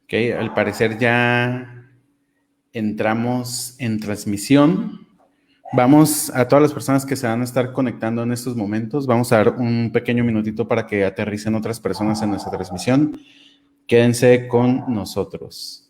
Ok, al parecer ya entramos en transmisión. Vamos a todas las personas que se van a estar conectando en estos momentos. Vamos a dar un pequeño minutito para que aterricen otras personas en nuestra transmisión. Quédense con nosotros.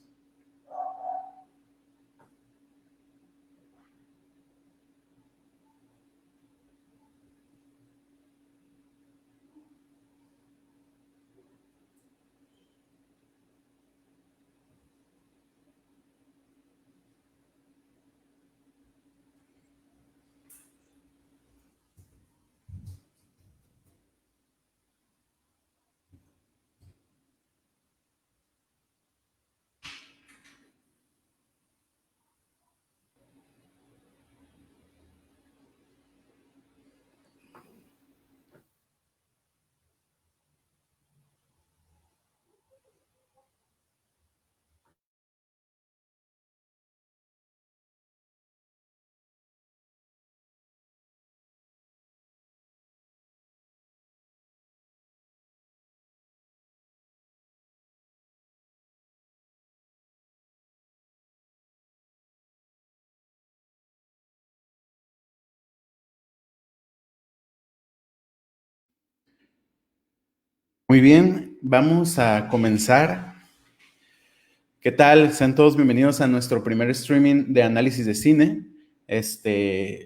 Muy bien, vamos a comenzar. ¿Qué tal? Sean todos bienvenidos a nuestro primer streaming de análisis de cine.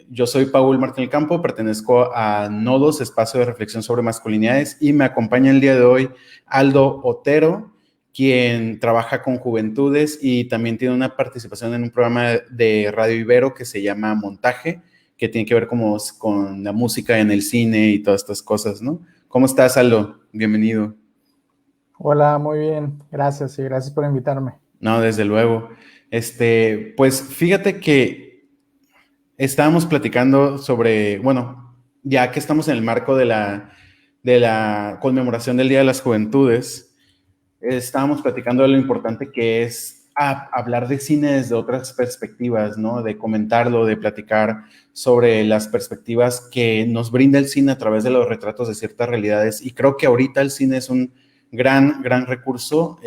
Yo soy Paul Martín del Campo, pertenezco a Nodos, espacio de reflexión sobre masculinidades, y me acompaña el día de hoy Aldo Otero, quien trabaja con juventudes y también tiene una participación en un programa de Radio Ibero que se llama Montaje, que tiene que ver como con la música en el cine y todas estas cosas, ¿no? ¿Cómo estás, Aldo? Bienvenido. Hola, muy bien, gracias y gracias por invitarme. No, desde luego. Pues fíjate que estábamos platicando sobre, bueno, ya que estamos en el marco de la conmemoración del Día de las Juventudes, estábamos platicando de lo importante que es hablar de cine desde otras perspectivas, ¿no? De comentarlo, de platicar sobre las perspectivas que nos brinda el cine a través de los retratos de ciertas realidades. Y creo que ahorita el cine es un gran recurso,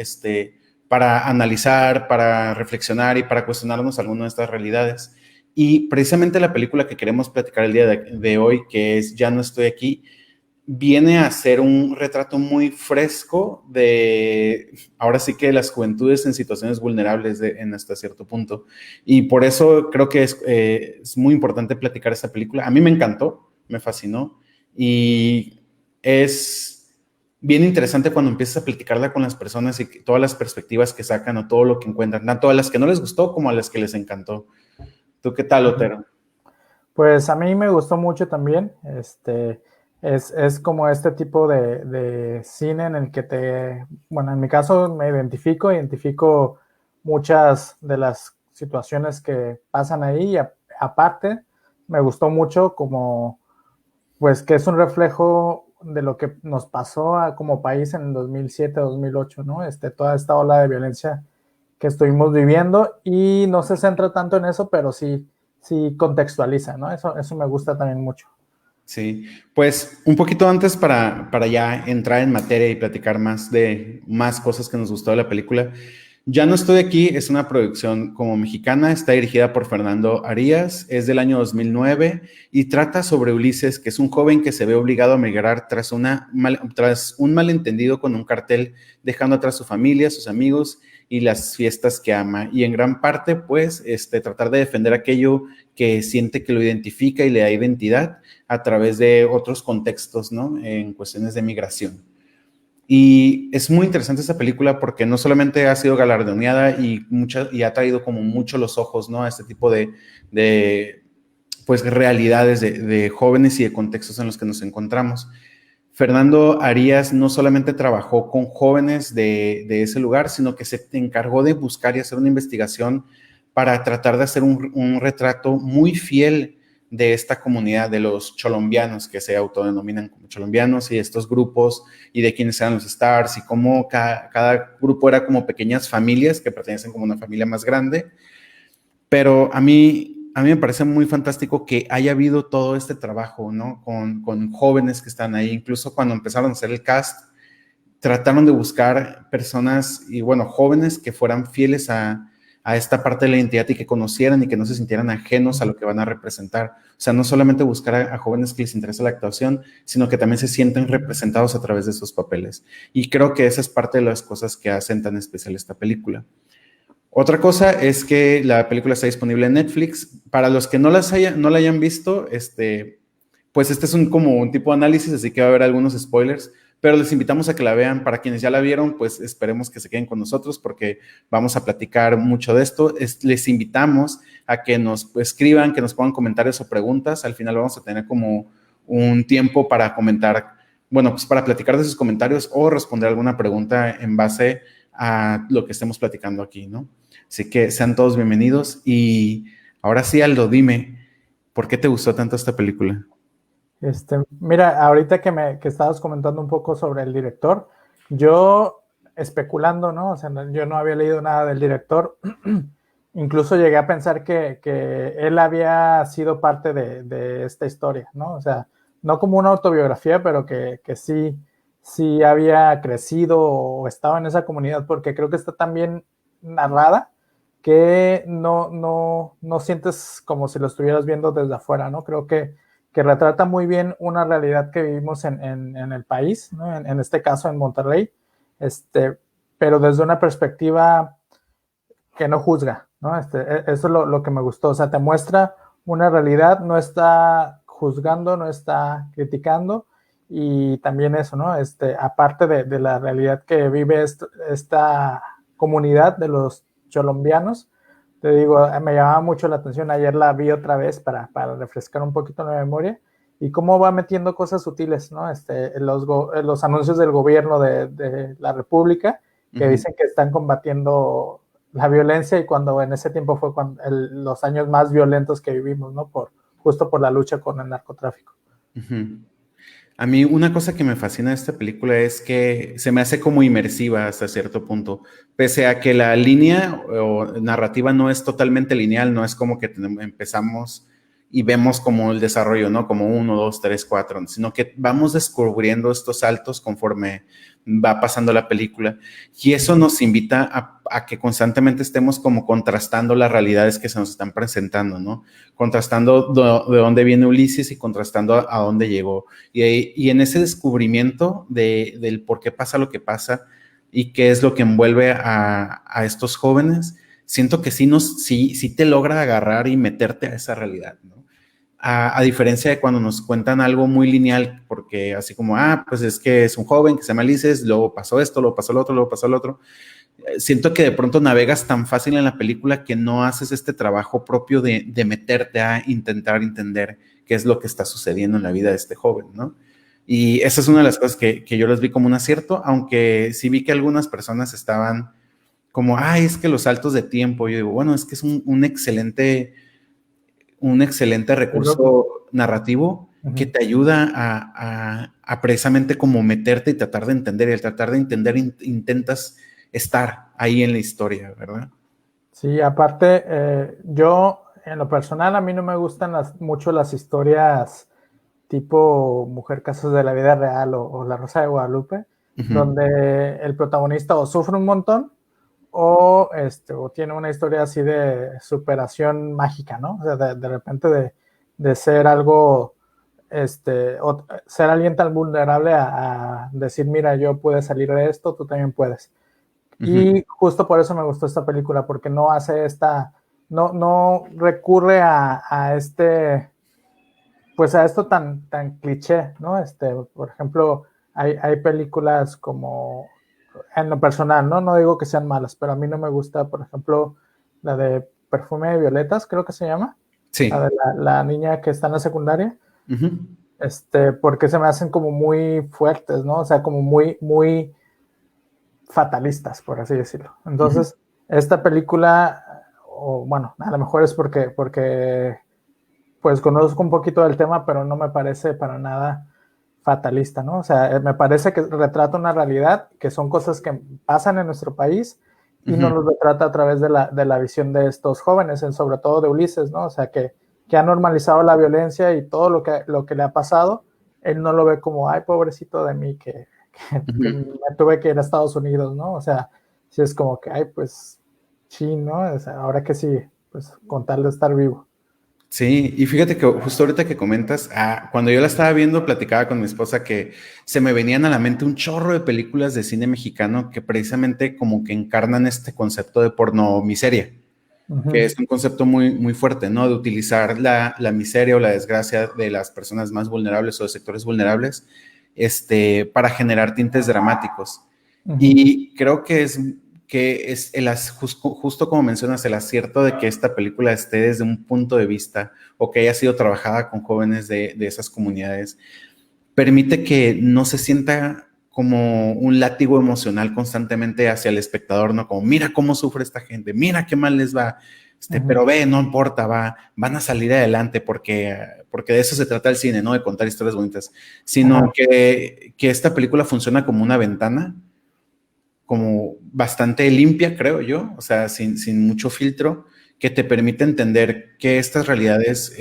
para analizar, para reflexionar y para cuestionarnos algunas de estas realidades. Y precisamente la película que queremos platicar el día de hoy, que es Ya no estoy aquí, viene a ser un retrato muy fresco de, ahora sí que las juventudes en situaciones vulnerables en hasta cierto punto. Y por eso creo que es muy importante platicar esta película. A mí me encantó, me fascinó y es bien interesante cuando empiezas a platicarla con las personas y todas las perspectivas que sacan o todo lo que encuentran, tanto a las que no les gustó como a las que les encantó. ¿Tú qué tal, Otero? Pues a mí me gustó mucho también, es como este tipo de cine en el que bueno, en mi caso me identifico muchas de las situaciones que pasan ahí y aparte me gustó mucho como, pues que es un reflejo de lo que nos pasó como país en el 2007-2008, ¿no? Toda esta ola de violencia que estuvimos viviendo y no se centra tanto en eso, pero sí contextualiza, ¿no? Eso me gusta también mucho. Sí, pues un poquito antes para ya entrar en materia y platicar más de más cosas que nos gustó de la película. Ya no estoy aquí, es una producción como mexicana, está dirigida por Fernando Arias, es del año 2009 y trata sobre Ulises, que es un joven que se ve obligado a migrar tras un malentendido con un cartel, dejando atrás su familia, sus amigos y las fiestas que ama. Y en gran parte, pues, tratar de defender aquello que siente que lo identifica y le da identidad a través de otros contextos, ¿no? En cuestiones de migración. Y es muy interesante esta película porque no solamente ha sido galardoneada y ha traído como mucho los ojos, ¿no? A este tipo de pues realidades de jóvenes y de contextos en los que nos encontramos. Fernando Arias no solamente trabajó con jóvenes de ese lugar, sino que se encargó de buscar y hacer una investigación para tratar de hacer un retrato muy fiel de esta comunidad de los cholombianos, que se autodenominan como cholombianos, y estos grupos, y de quiénes eran los stars, y cómo cada grupo era como pequeñas familias que pertenecen como una familia más grande. Pero a mí me parece muy fantástico que haya habido todo este trabajo, ¿no? Con jóvenes que están ahí, incluso cuando empezaron a hacer el cast, trataron de buscar personas y, bueno, jóvenes que fueran fieles a esta parte de la identidad y que conocieran y que no se sintieran ajenos a lo que van a representar. O sea, no solamente buscar a jóvenes que les interesa la actuación, sino que también se sienten representados a través de esos papeles. Y creo que esa es parte de las cosas que hacen tan especial esta película. Otra cosa es que la película está disponible en Netflix. Para los que no la hayan visto, pues este es como un tipo de análisis, así que va a haber algunos spoilers, pero les invitamos a que la vean. Para quienes ya la vieron, pues esperemos que se queden con nosotros porque vamos a platicar mucho de esto. Les invitamos a que nos escriban, que nos pongan comentarios o preguntas. Al final vamos a tener como un tiempo para comentar, bueno, pues para platicar de sus comentarios o responder alguna pregunta en base a lo que estemos platicando aquí, ¿no? Así que sean todos bienvenidos y ahora sí, Aldo, dime, ¿por qué te gustó tanto esta película? Mira, ahorita que estabas comentando un poco sobre el director, yo especulando, ¿no? O sea, yo no había leído nada del director, incluso llegué a pensar que él había sido parte de esta historia, ¿no? O sea, no como una autobiografía, pero que sí había crecido o estaba en esa comunidad, porque creo que está tan bien narrada que no sientes como si lo estuvieras viendo desde afuera, ¿no? Creo que retrata muy bien una realidad que vivimos en el país, ¿no? En este caso en Monterrey, pero desde una perspectiva que no juzga, ¿no? Eso es lo que me gustó, o sea, te muestra una realidad, no está juzgando, no está criticando, y también eso, ¿no? Aparte de la realidad que vive esta comunidad de los colombianos, te digo, me llamaba mucho la atención, ayer la vi otra vez para refrescar un poquito la memoria, y cómo va metiendo cosas sutiles, ¿no? Los anuncios del gobierno de la República, que dicen que están combatiendo la violencia, y cuando en ese tiempo fue los años más violentos que vivimos, ¿no? Justo por la lucha con el narcotráfico. A mí una cosa que me fascina de esta película es que se me hace como inmersiva hasta cierto punto, pese a que la línea o narrativa no es totalmente lineal, no es como que empezamos y vemos como el desarrollo, ¿no? Como 1, 2, 3, 4, sino que vamos descubriendo estos saltos conforme va pasando la película, y eso nos invita a que constantemente estemos como contrastando las realidades que se nos están presentando, ¿no? Contrastando de dónde viene Ulises y contrastando a dónde llegó. Y en ese descubrimiento del por qué pasa lo que pasa y qué es lo que envuelve a estos jóvenes, siento que sí te logra agarrar y meterte a esa realidad, ¿no? A diferencia de cuando nos cuentan algo muy lineal, porque así como, pues es que es un joven que se llama Ulises, luego pasó esto, luego pasó lo otro, luego pasó lo otro. Siento que de pronto navegas tan fácil en la película que no haces este trabajo propio de meterte a intentar entender qué es lo que está sucediendo en la vida de este joven, ¿no? Y esa es una de las cosas que yo les vi como un acierto, aunque sí vi que algunas personas estaban como, es que los saltos de tiempo. Yo digo, bueno, es que es un excelente recurso narrativo que te ayuda a precisamente como meterte y tratar de entender, y al tratar de entender intentas estar ahí en la historia, ¿verdad? Sí, aparte, yo en lo personal a mí no me gustan mucho las historias tipo Mujer Casos de la Vida Real o La Rosa de Guadalupe, donde el protagonista o sufre un montón o tiene una historia así de superación mágica, ¿no? O sea, de repente de ser algo, o ser alguien tan vulnerable a decir, mira, yo pude salir de esto, tú también puedes. Y justo por eso me gustó esta película, porque no hace no recurre a pues a esto tan cliché, ¿no? Por ejemplo, hay películas como, en lo personal, ¿no? No digo que sean malas, pero a mí no me gusta, por ejemplo, la de Perfume de Violetas, creo que se llama. Sí. La de la niña que está en la secundaria. Porque se me hacen como muy fuertes, ¿no? O sea, como muy fatalistas, por así decirlo. Entonces, esta película, o bueno, a lo mejor es porque pues conozco un poquito del tema, pero no me parece para nada fatalista, ¿no? O sea, me parece que retrata una realidad, que son cosas que pasan en nuestro país, y nos lo retrata a través de la visión de estos jóvenes, sobre todo de Ulises, ¿no? O sea, que ha normalizado la violencia y todo lo que le ha pasado, él no lo ve como, ay, pobrecito de mí, que que me tuve que ir a Estados Unidos, ¿no? O sea, sí es como que, ay, pues, sí, ¿no? O sea, ahora que sí, pues, con tal de estar vivo. Sí, y fíjate que justo ahorita que comentas, cuando yo la estaba viendo, platicaba con mi esposa que se me venían a la mente un chorro de películas de cine mexicano que precisamente como que encarnan este concepto de porno miseria, que Ujú, es un concepto muy, muy fuerte, ¿no? De utilizar la miseria o la desgracia de las personas más vulnerables o de sectores vulnerables, para generar tintes dramáticos. ujú, Y creo que es justo como mencionas, el acierto de que esta película esté desde un punto de vista o que haya sido trabajada con jóvenes de esas comunidades, permite que no se sienta como un látigo emocional constantemente hacia el espectador, ¿no? Como, mira cómo sufre esta gente, mira qué mal les va, ujú. pero ve, no importa, van a salir adelante porque de eso se trata el cine, ¿no? De contar historias bonitas, sino Ajá, que esta película funciona como una ventana, como bastante limpia, creo yo, o sea, sin mucho filtro, que te permite entender que estas realidades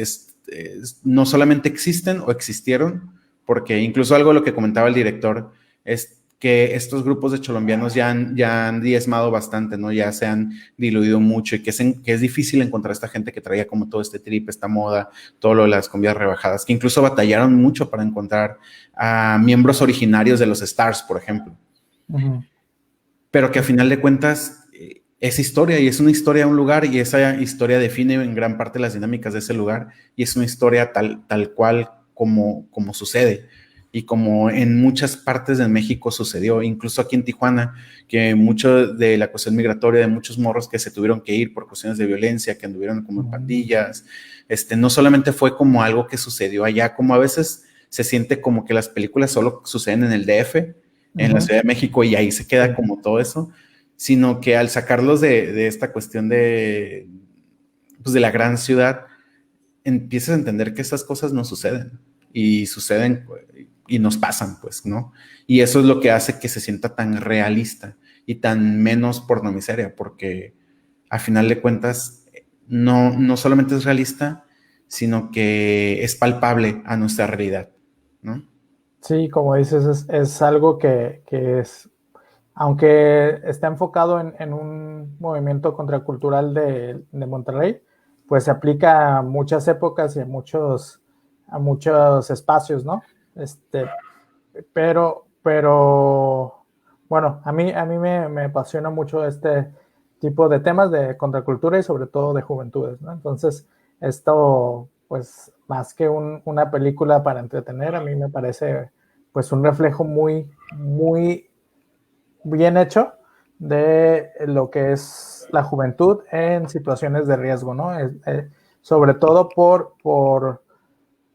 no solamente existen o existieron, porque incluso algo de lo que comentaba el director es que estos grupos de colombianos ya han diezmado bastante, ¿no? Ya se han diluido mucho y que es difícil encontrar esta gente que traía como todo este trip, esta moda, todo lo de las comidas rebajadas, que incluso batallaron mucho para encontrar a miembros originarios de los Stars, por ejemplo, ujú. pero que a final de cuentas es historia y es una historia de un lugar y esa historia define en gran parte las dinámicas de ese lugar y es una historia tal cual como sucede y como en muchas partes de México sucedió, incluso aquí en Tijuana, que mucho de la cuestión migratoria, de muchos morros que se tuvieron que ir por cuestiones de violencia, que anduvieron como en Mm, pandillas, no solamente fue como algo que sucedió allá, como a veces se siente como que las películas solo suceden en el DF, en la ujú. Ciudad de México y ahí se Sí, queda como todo eso, sino que al sacarlos de esta cuestión pues de la gran ciudad, empiezas a entender que esas cosas no suceden y suceden y nos pasan, pues, ¿no? Y eso es lo que hace que se sienta tan realista y tan menos pornomiseria, porque a final de cuentas no solamente es realista, sino que es palpable a nuestra realidad, ¿no? sí, como dices, es algo que es, aunque está enfocado en un movimiento contracultural de Monterrey, pues se aplica a muchas épocas y a muchos espacios, ¿no? Este, pero bueno, a mí me apasiona mucho este tipo de temas de contracultura y sobre todo de juventudes, ¿no? Entonces, esto, pues, más que una película para entretener, a mí me parece, pues, un reflejo muy bien hecho de lo que es la juventud en situaciones de riesgo, ¿no? Sobre todo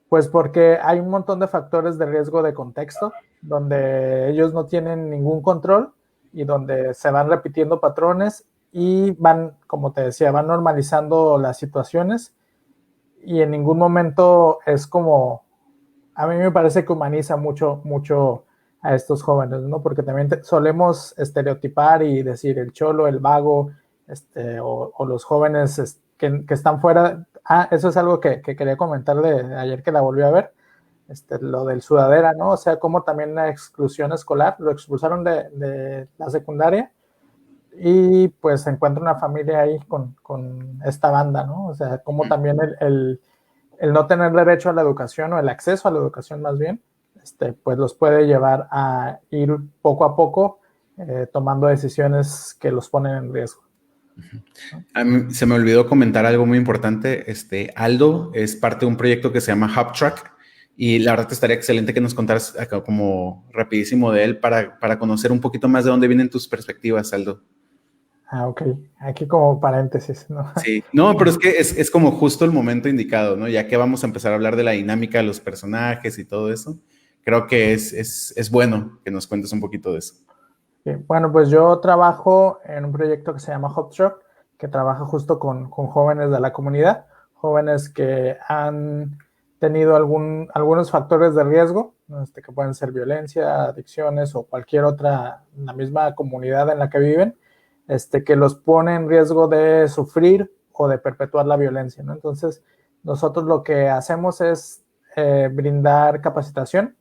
pues porque hay un montón de factores de riesgo de contexto donde ellos no tienen ningún control y donde se van repitiendo patrones y van, como te decía, van normalizando las situaciones y en ningún momento es como, a mí me parece que humaniza mucho a estos jóvenes, ¿no? Porque también solemos estereotipar y decir el cholo, el vago, o los jóvenes que están fuera. Ah, eso es algo que quería comentar de ayer que la volví a ver, lo del sudadera, ¿no? O sea, como también la exclusión escolar, lo expulsaron de la secundaria y pues se encuentra una familia ahí con esta banda, ¿no? O sea, como también el no tener derecho a la educación o el acceso a la educación más bien, pues los puede llevar a ir poco a poco tomando decisiones que los ponen en riesgo, ¿no? A mí se me olvidó comentar algo muy importante. Aldo es parte de un proyecto que se llama Hub Track y la verdad estaría excelente que nos contaras acá como rapidísimo de él para conocer un poquito más de dónde vienen tus perspectivas, Aldo. Ah, ok. Aquí como paréntesis, ¿no? Sí, no, pero es que es como justo el momento indicado, ¿no? Ya que vamos a empezar a hablar de la dinámica de los personajes y todo eso, creo que es bueno que nos cuentes un poquito de eso. Bueno, pues yo trabajo en un proyecto que se llama Hot Truck, que trabaja justo con jóvenes de la comunidad, jóvenes que han tenido algunos factores de riesgo, ¿no? Que pueden ser violencia, adicciones o cualquier otra, la misma comunidad en la que viven, que los pone en riesgo de sufrir o de perpetuar la violencia, ¿no? Entonces, nosotros lo que hacemos es brindar capacitación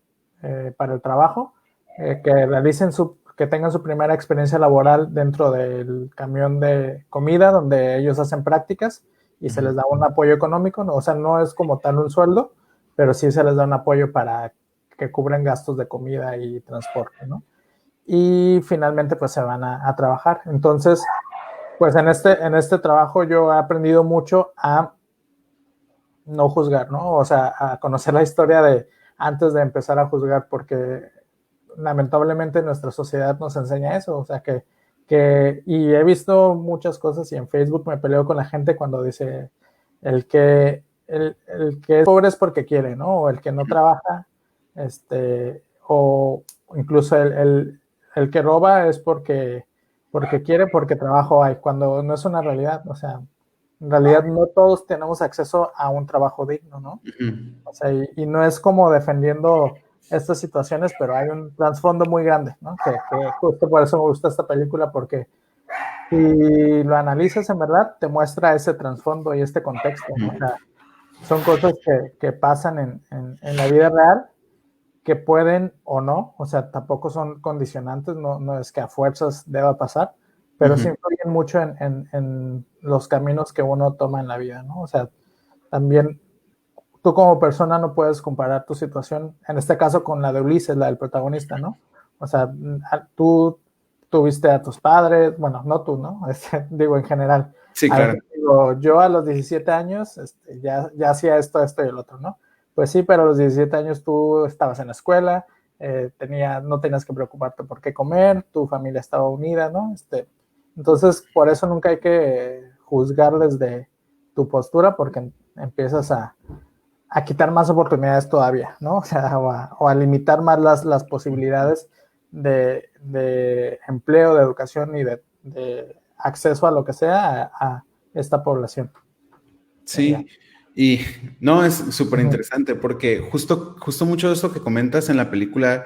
para el trabajo que tengan su primera experiencia laboral dentro del camión de comida donde ellos hacen prácticas y se les da un apoyo económico, ¿no? O sea, no es como tal un sueldo, pero sí se les da un apoyo para que cubran gastos de comida y transporte, ¿no? Y finalmente pues se van a trabajar. Entonces, pues en este trabajo yo he aprendido mucho a no juzgar, ¿no? O sea, a conocer la historia de antes de empezar a juzgar, porque lamentablemente nuestra sociedad nos enseña eso, o sea, y he visto muchas cosas y en Facebook me peleo con la gente cuando dice el que es pobre es porque quiere, ¿no? O el que no trabaja, o incluso el que roba es porque quiere, porque trabajo hay, cuando no es una realidad, o sea, en realidad no todos tenemos acceso a un trabajo digno, ¿no? O sea, y no es como defendiendo estas situaciones, pero hay un trasfondo muy grande, ¿no? Que justo por eso me gusta esta película, porque si lo analizas en verdad, te muestra ese trasfondo y este contexto, ¿no? O sea, son cosas que pasan en la vida real, que pueden o no, o sea, tampoco son condicionantes, no es que a fuerzas deba pasar, pero sí influyen mucho en los caminos que uno toma en la vida, ¿no? O sea, también tú como persona no puedes comparar tu situación, en este caso con la de Ulises, la del protagonista, ¿no? O sea, tú tuviste a tus padres, bueno, no tú, ¿no? Digo, en general. Sí, A claro. veces digo, yo a los 17 años ya hacía esto y el otro, ¿no? Pues sí, pero a los 17 años tú estabas en la escuela, no tenías que preocuparte por qué comer, tu familia estaba unida, ¿no? Entonces, por eso nunca hay que juzgar desde tu postura, porque empiezas a quitar más oportunidades todavía, ¿no? O sea, o a limitar más las posibilidades de empleo, de educación y de acceso a lo que sea a esta población. Sí, y no, es súper Uh-huh. interesante porque justo mucho de esto que comentas en la película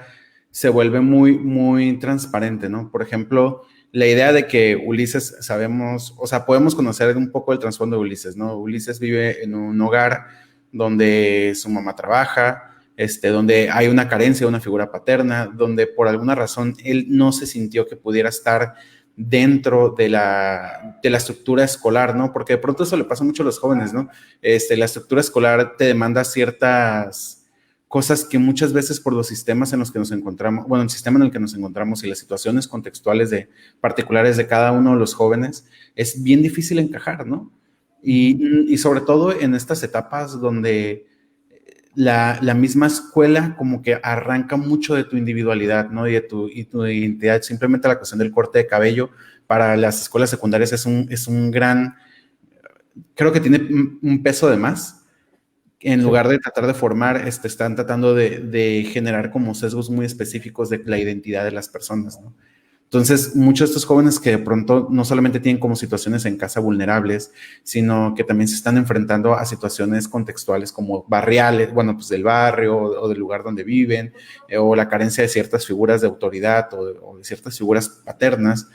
se vuelve muy, muy transparente, ¿no? Por ejemplo, la idea de que Ulises sabemos, o sea, podemos conocer un poco el trasfondo de Ulises, ¿no? Ulises vive en un hogar donde su mamá trabaja, donde hay una carencia de una figura paterna, donde por alguna razón él no se sintió que pudiera estar dentro de la estructura escolar, ¿no? Porque de pronto eso le pasa mucho a los jóvenes, ¿no? La estructura escolar te demanda ciertas cosas que muchas veces por los sistemas en los que nos encontramos, bueno, el sistema en el que nos encontramos y las situaciones contextuales particulares de cada uno de los jóvenes, es bien difícil encajar, ¿no? Y sobre todo en estas etapas donde la misma escuela como que arranca mucho de tu individualidad, ¿no? Y tu identidad, simplemente la cuestión del corte de cabello para las escuelas secundarias es un gran, creo que tiene un peso de más. En Sí. lugar de tratar de formar, están tratando de generar como sesgos muy específicos de la identidad de las personas, ¿no? Entonces, muchos de estos jóvenes que de pronto no solamente tienen como situaciones en casa vulnerables, sino que también se están enfrentando a situaciones contextuales como barriales, bueno, pues del barrio o del lugar donde viven, o la carencia de ciertas figuras de autoridad o de ciertas figuras paternas,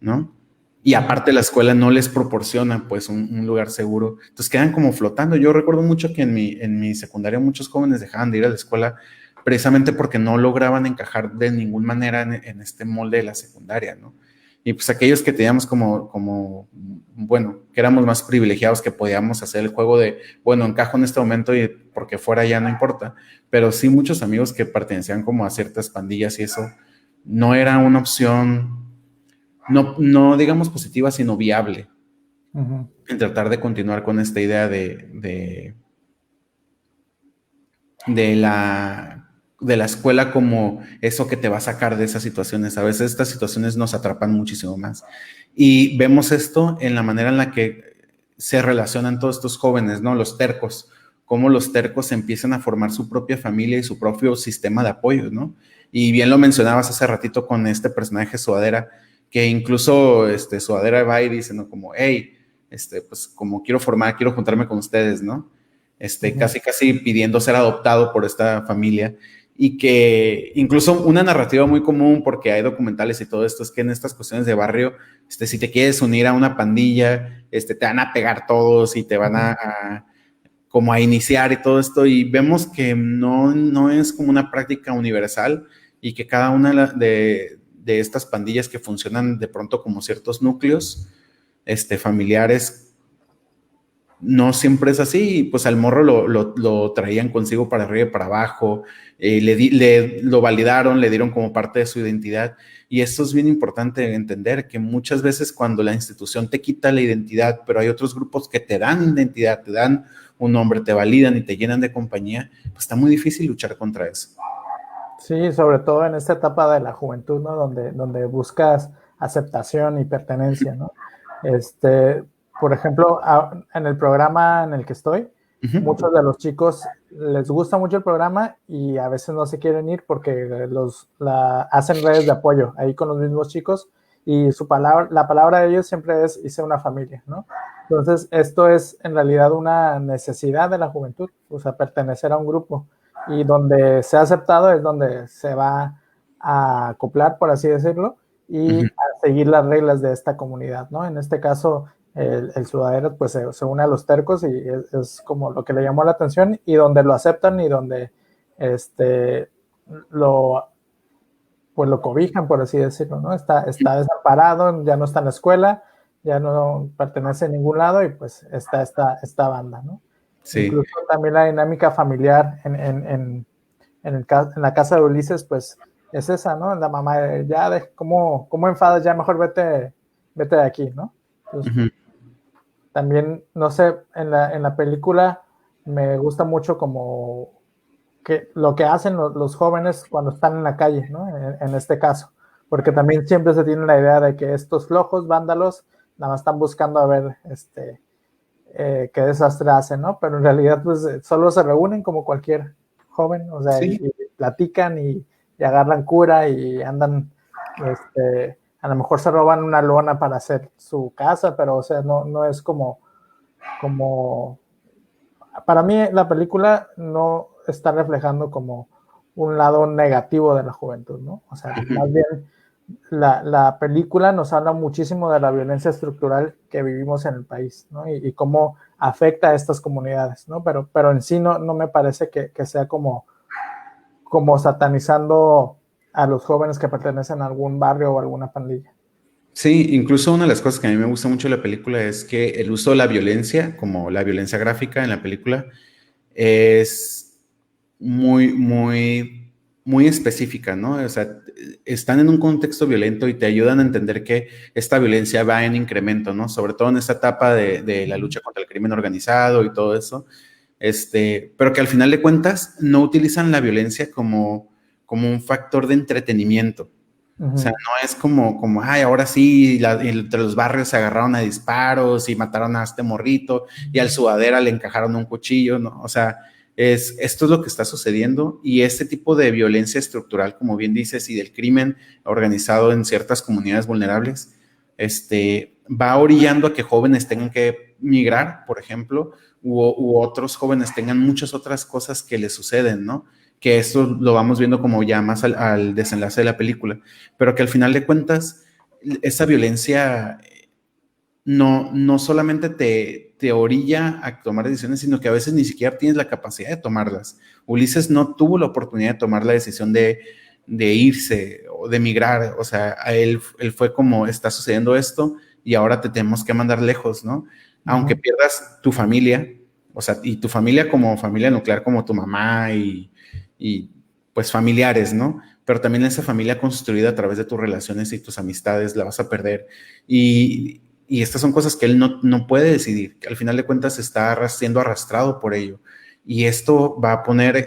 ¿no? Y aparte la escuela no les proporciona pues un lugar seguro. Entonces quedan como flotando. Yo recuerdo mucho que en mi secundaria muchos jóvenes dejaban de ir a la escuela precisamente porque no lograban encajar de ninguna manera en este molde de la secundaria, ¿no? Y pues aquellos que teníamos bueno, que éramos más privilegiados, que podíamos hacer el juego de, bueno, encajo en este momento y porque fuera ya no importa, pero sí muchos amigos que pertenecían como a ciertas pandillas y eso, no era una opción, no digamos positiva, sino viable Uh-huh. en tratar de continuar con esta idea de la escuela como eso que te va a sacar de esas situaciones. A veces estas situaciones nos atrapan muchísimo más. Y vemos esto en la manera en la que se relacionan todos estos jóvenes, ¿no? Los tercos, cómo los tercos empiezan a formar su propia familia y su propio sistema de apoyo, ¿no? Y bien lo mencionabas hace ratito con este personaje Sudadera, que incluso Sudadera va y dice, ¿no? Como, hey, pues como quiero juntarme con ustedes, ¿no? Uh-huh. Casi pidiendo ser adoptado por esta familia y que incluso una narrativa muy común, porque hay documentales y todo esto, es que en estas cuestiones de barrio, si te quieres unir a una pandilla, te van a pegar todos y te van Uh-huh. como a iniciar y todo esto, y vemos que no es como una práctica universal, y que cada una de estas pandillas que funcionan de pronto como ciertos núcleos familiares, no siempre es así, y pues al morro lo traían consigo para arriba y para abajo, lo validaron, le dieron como parte de su identidad, y esto es bien importante entender, que muchas veces cuando la institución te quita la identidad, pero hay otros grupos que te dan identidad, te dan un nombre, te validan y te llenan de compañía, pues está muy difícil luchar contra eso. Sí, sobre todo en esta etapa de la juventud, ¿no? Donde buscas aceptación y pertenencia, ¿no? Por ejemplo, en el programa en el que estoy, muchos de los chicos les gusta mucho el programa y a veces no se quieren ir porque hacen redes de apoyo ahí con los mismos chicos, y la palabra de ellos siempre es: hice una familia, ¿no? Entonces, esto es en realidad una necesidad de la juventud, o sea, pertenecer a un grupo, y donde se ha aceptado es donde se va a acoplar, por así decirlo, y a seguir las reglas de esta comunidad, ¿no? En este caso, el sudadero pues se une a los tercos, y es como lo que le llamó la atención, y donde lo aceptan y donde lo pues lo cobijan, por así decirlo, ¿no? Está desamparado, ya no está en la escuela, ya no pertenece a ningún lado, y pues está esta banda, ¿no? Sí. Incluso también la dinámica familiar en la casa de Ulises, pues es esa, ¿no? La mamá, ¿cómo enfadas? Ya mejor vete de aquí, ¿no? Entonces, también, no sé, en la película me gusta mucho como lo que hacen los jóvenes cuando están en la calle, ¿no? En este caso, porque también siempre se tiene la idea de que estos flojos vándalos nada más están buscando a ver qué desastre hacen, ¿no? Pero en realidad pues solo se reúnen como cualquier joven, o sea, Sí. y platican y agarran cura y andan, a lo mejor se roban una lona para hacer su casa, pero o sea, no es como para mí la película no está reflejando como un lado negativo de la juventud, ¿no? O sea, más bien la película nos habla muchísimo de la violencia estructural que vivimos en el país, ¿no? Y cómo afecta a estas comunidades, ¿no? Pero en sí no me parece que sea como satanizando a los jóvenes que pertenecen a algún barrio o alguna pandilla. Sí, incluso una de las cosas que a mí me gusta mucho de la película es que el uso de la violencia, como la violencia gráfica en la película, es muy, muy, muy específica, ¿no? O sea, están en un contexto violento y te ayudan a entender que esta violencia va en incremento, ¿no? Sobre todo en esta etapa de la lucha contra el crimen organizado y todo eso, pero que al final de cuentas no utilizan la violencia como un factor de entretenimiento. O sea, no es como, ay, ahora sí, entre los barrios se agarraron a disparos y mataron a este morrito y al sudadera le encajaron un cuchillo, ¿no? O sea, esto es lo que está sucediendo, y este tipo de violencia estructural, como bien dices, y del crimen organizado en ciertas comunidades vulnerables, va orillando a que jóvenes tengan que migrar, por ejemplo, u otros jóvenes tengan muchas otras cosas que les suceden, ¿no? Que esto lo vamos viendo como ya más al desenlace de la película, pero que al final de cuentas, esa violencia no solamente te orilla a tomar decisiones, sino que a veces ni siquiera tienes la capacidad de tomarlas. Ulises no tuvo la oportunidad de tomar la decisión de irse o de emigrar, o sea, a él fue como: está sucediendo esto y ahora te tenemos que mandar lejos, ¿no? Aunque pierdas tu familia, o sea, y tu familia como familia nuclear, como tu mamá y pues familiares, ¿no? Pero también esa familia construida a través de tus relaciones y tus amistades la vas a perder. Y estas son cosas que él no puede decidir, que al final de cuentas está siendo arrastrado por ello. Y esto va a poner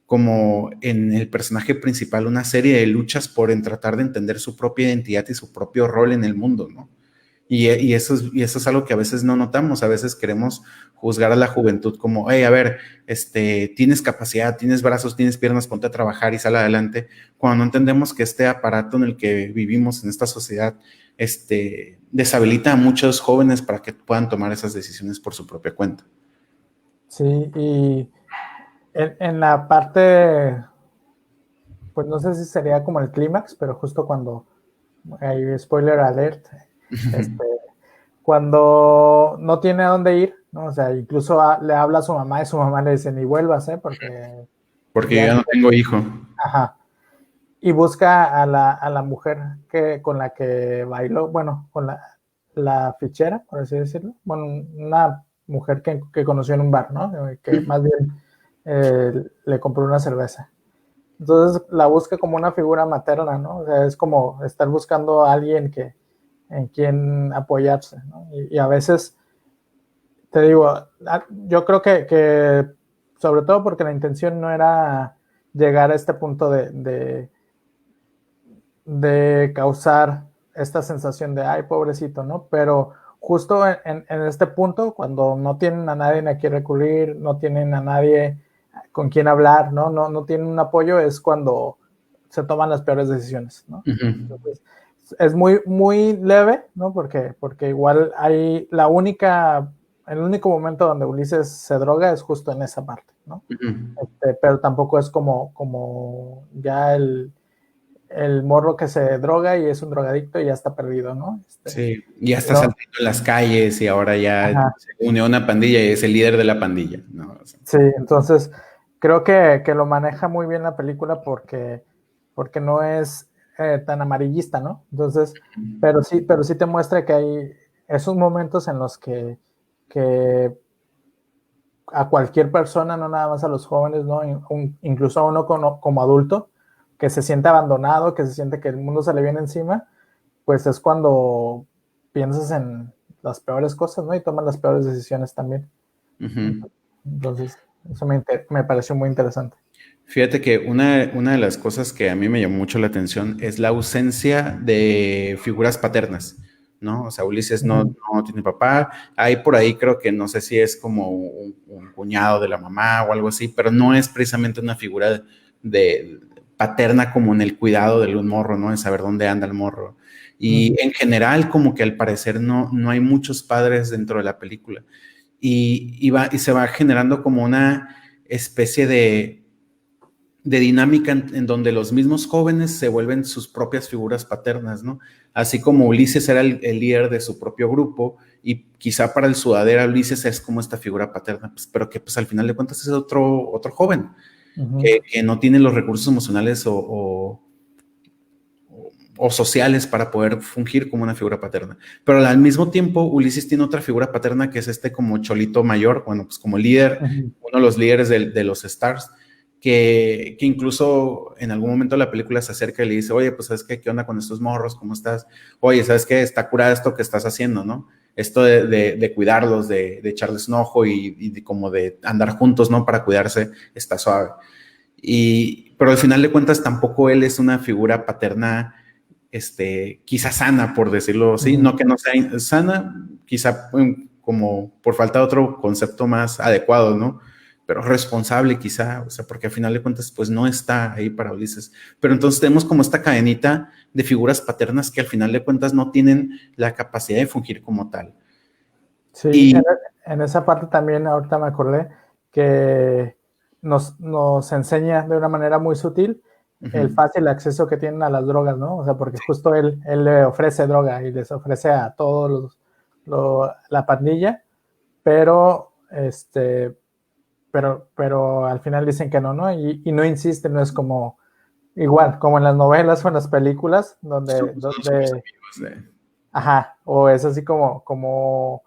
como en el personaje principal una serie de luchas por tratar de entender su propia identidad y su propio rol en el mundo, ¿no? Y eso es algo que a veces no notamos. A veces queremos juzgar a la juventud como: hey, a ver, tienes capacidad, tienes brazos, tienes piernas, ponte a trabajar y sal adelante, cuando no entendemos que este aparato en el que vivimos en esta sociedad deshabilita a muchos jóvenes para que puedan tomar esas decisiones por su propia cuenta. Sí, y en la parte, pues no sé si sería como el clímax, pero justo cuando, hay spoiler alert, cuando no tiene a dónde ir, ¿no? O sea, incluso le habla a su mamá y su mamá le dice: ni vuelvas, porque Porque yo ya no tengo hijo. Ajá. y busca a la mujer con la que bailó, bueno, con la fichera, por así decirlo, bueno, una mujer que conoció en un bar, ¿no? Que más bien le compró una cerveza. Entonces la busca como una figura materna, ¿no? O sea, es como estar buscando a alguien en quien apoyarse, ¿no? Y a veces, te digo, yo creo que sobre todo porque la intención no era llegar a este punto de causar esta sensación de, ay, pobrecito, ¿no? Pero justo en este punto, cuando no tienen a nadie a quien recurrir, no tienen a nadie con quien hablar, ¿no? No tienen un apoyo, es cuando se toman las peores decisiones, ¿no? Uh-huh. Entonces, es muy leve, ¿no? Porque igual hay el único momento donde Ulises se droga es justo en esa parte, ¿no? Uh-huh. Pero tampoco es como ya el morro que se droga y es un drogadicto y ya está perdido, ¿no? Sí, ya está No, saltando en las calles y ahora ya ajá, se une a una pandilla y es el líder de la pandilla, ¿no? O sea, sí, entonces creo que lo maneja muy bien la película porque no es tan amarillista, ¿no? Entonces, pero sí te muestra que hay esos momentos en los que a cualquier persona, no nada más a los jóvenes, ¿no? Incluso a uno como adulto, que se siente abandonado, que se siente que el mundo se le viene encima, pues es cuando piensas en las peores cosas, ¿no? Y tomas las peores decisiones también. uh-huh. Entonces, eso me pareció muy interesante. Fíjate que una de las cosas que a mí me llamó mucho la atención es la ausencia de figuras paternas, ¿no? O sea, Ulises Uh-huh. no tiene papá, hay por ahí creo que no sé si es como un cuñado de la mamá o algo así, pero no es precisamente una figura de paterna como en el cuidado del un morro, ¿no? En saber dónde anda el morro. Y Uh-huh. en general como que al parecer no hay muchos padres dentro de la película. Y se va generando como una especie de dinámica en donde los mismos jóvenes se vuelven sus propias figuras paternas, ¿no? Así como Ulises era el líder de su propio grupo y quizá para el sudadera Ulises es como esta figura paterna, pues, pero que pues al final de cuentas es otro joven Uh-huh. que no tiene los recursos emocionales o sociales para poder fungir como una figura paterna. Pero al mismo tiempo, Ulises tiene otra figura paterna que es este como cholito mayor, bueno, pues como líder, Uh-huh. uno de los líderes de los Stars, que incluso en algún momento de la película se acerca y le dice, oye, pues ¿sabes qué? ¿Qué onda con estos morros? ¿Cómo estás? Oye, ¿sabes qué? Está curada esto que estás haciendo, ¿no? Esto de cuidarlos, de echarles un ojo y como de andar juntos, ¿no? Para cuidarse, está suave. Pero al final de cuentas tampoco él es una figura paterna quizá sana, por decirlo así, Uh-huh. no que no sea sana, quizá como por falta de otro concepto más adecuado, ¿no? Pero responsable quizá, o sea, porque al final de cuentas pues no está ahí para Ulises. Pero entonces tenemos como esta cadenita de figuras paternas que al final de cuentas no tienen la capacidad de fungir como tal. Sí, Y en esa parte también ahorita me acordé que nos enseña de una manera muy sutil el uh-huh, fácil acceso que tienen a las drogas, ¿no? O sea, porque justo él le ofrece droga y les ofrece a todos la pandilla, pero pero al final dicen que no, ¿no? Y no insisten, no es como igual, como en las novelas o en las películas, son súper amigos ajá, o es así como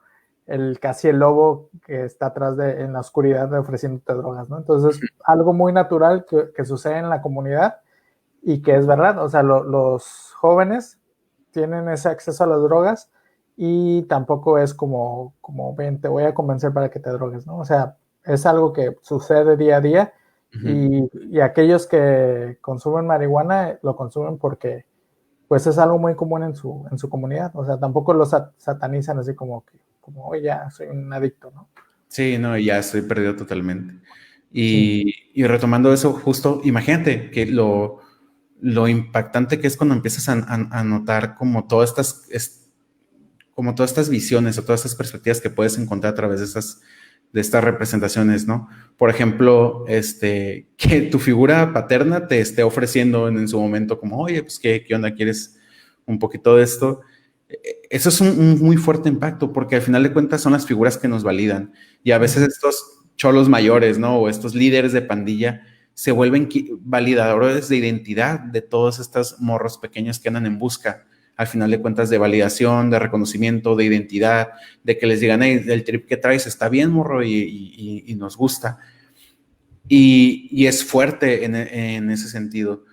casi el lobo que está atrás en la oscuridad ofreciéndote drogas, ¿no? Entonces, algo muy natural que sucede en la comunidad y que es verdad, o sea, los jóvenes tienen ese acceso a las drogas y tampoco es como ven, te voy a convencer para que te drogues, ¿no? O sea, es algo que sucede día a día uh-huh. y aquellos que consumen marihuana lo consumen porque pues es algo muy común en su comunidad, o sea, tampoco lo satanizan así como, oye, ya soy un adicto, ¿no? Sí, no, ya estoy perdido totalmente. Sí. Y retomando eso, justo, imagínate que lo impactante que es cuando empiezas a notar como como todas estas visiones o todas estas perspectivas que puedes encontrar a través de estas representaciones, ¿no? Por ejemplo, que tu figura paterna te esté ofreciendo en su momento como, oye, pues, ¿qué onda? ¿Quieres un poquito de esto? Eso es un muy fuerte impacto porque al final de cuentas son las figuras que nos validan y a veces Uh-huh. estos cholos mayores, ¿no? O estos líderes de pandilla se vuelven validadores de identidad de todos estos morros pequeños que andan en busca, al final de cuentas, de validación, de reconocimiento, de identidad, de que les digan, hey, el trip que traes está bien, morro, y nos gusta. Y es fuerte en ese sentido,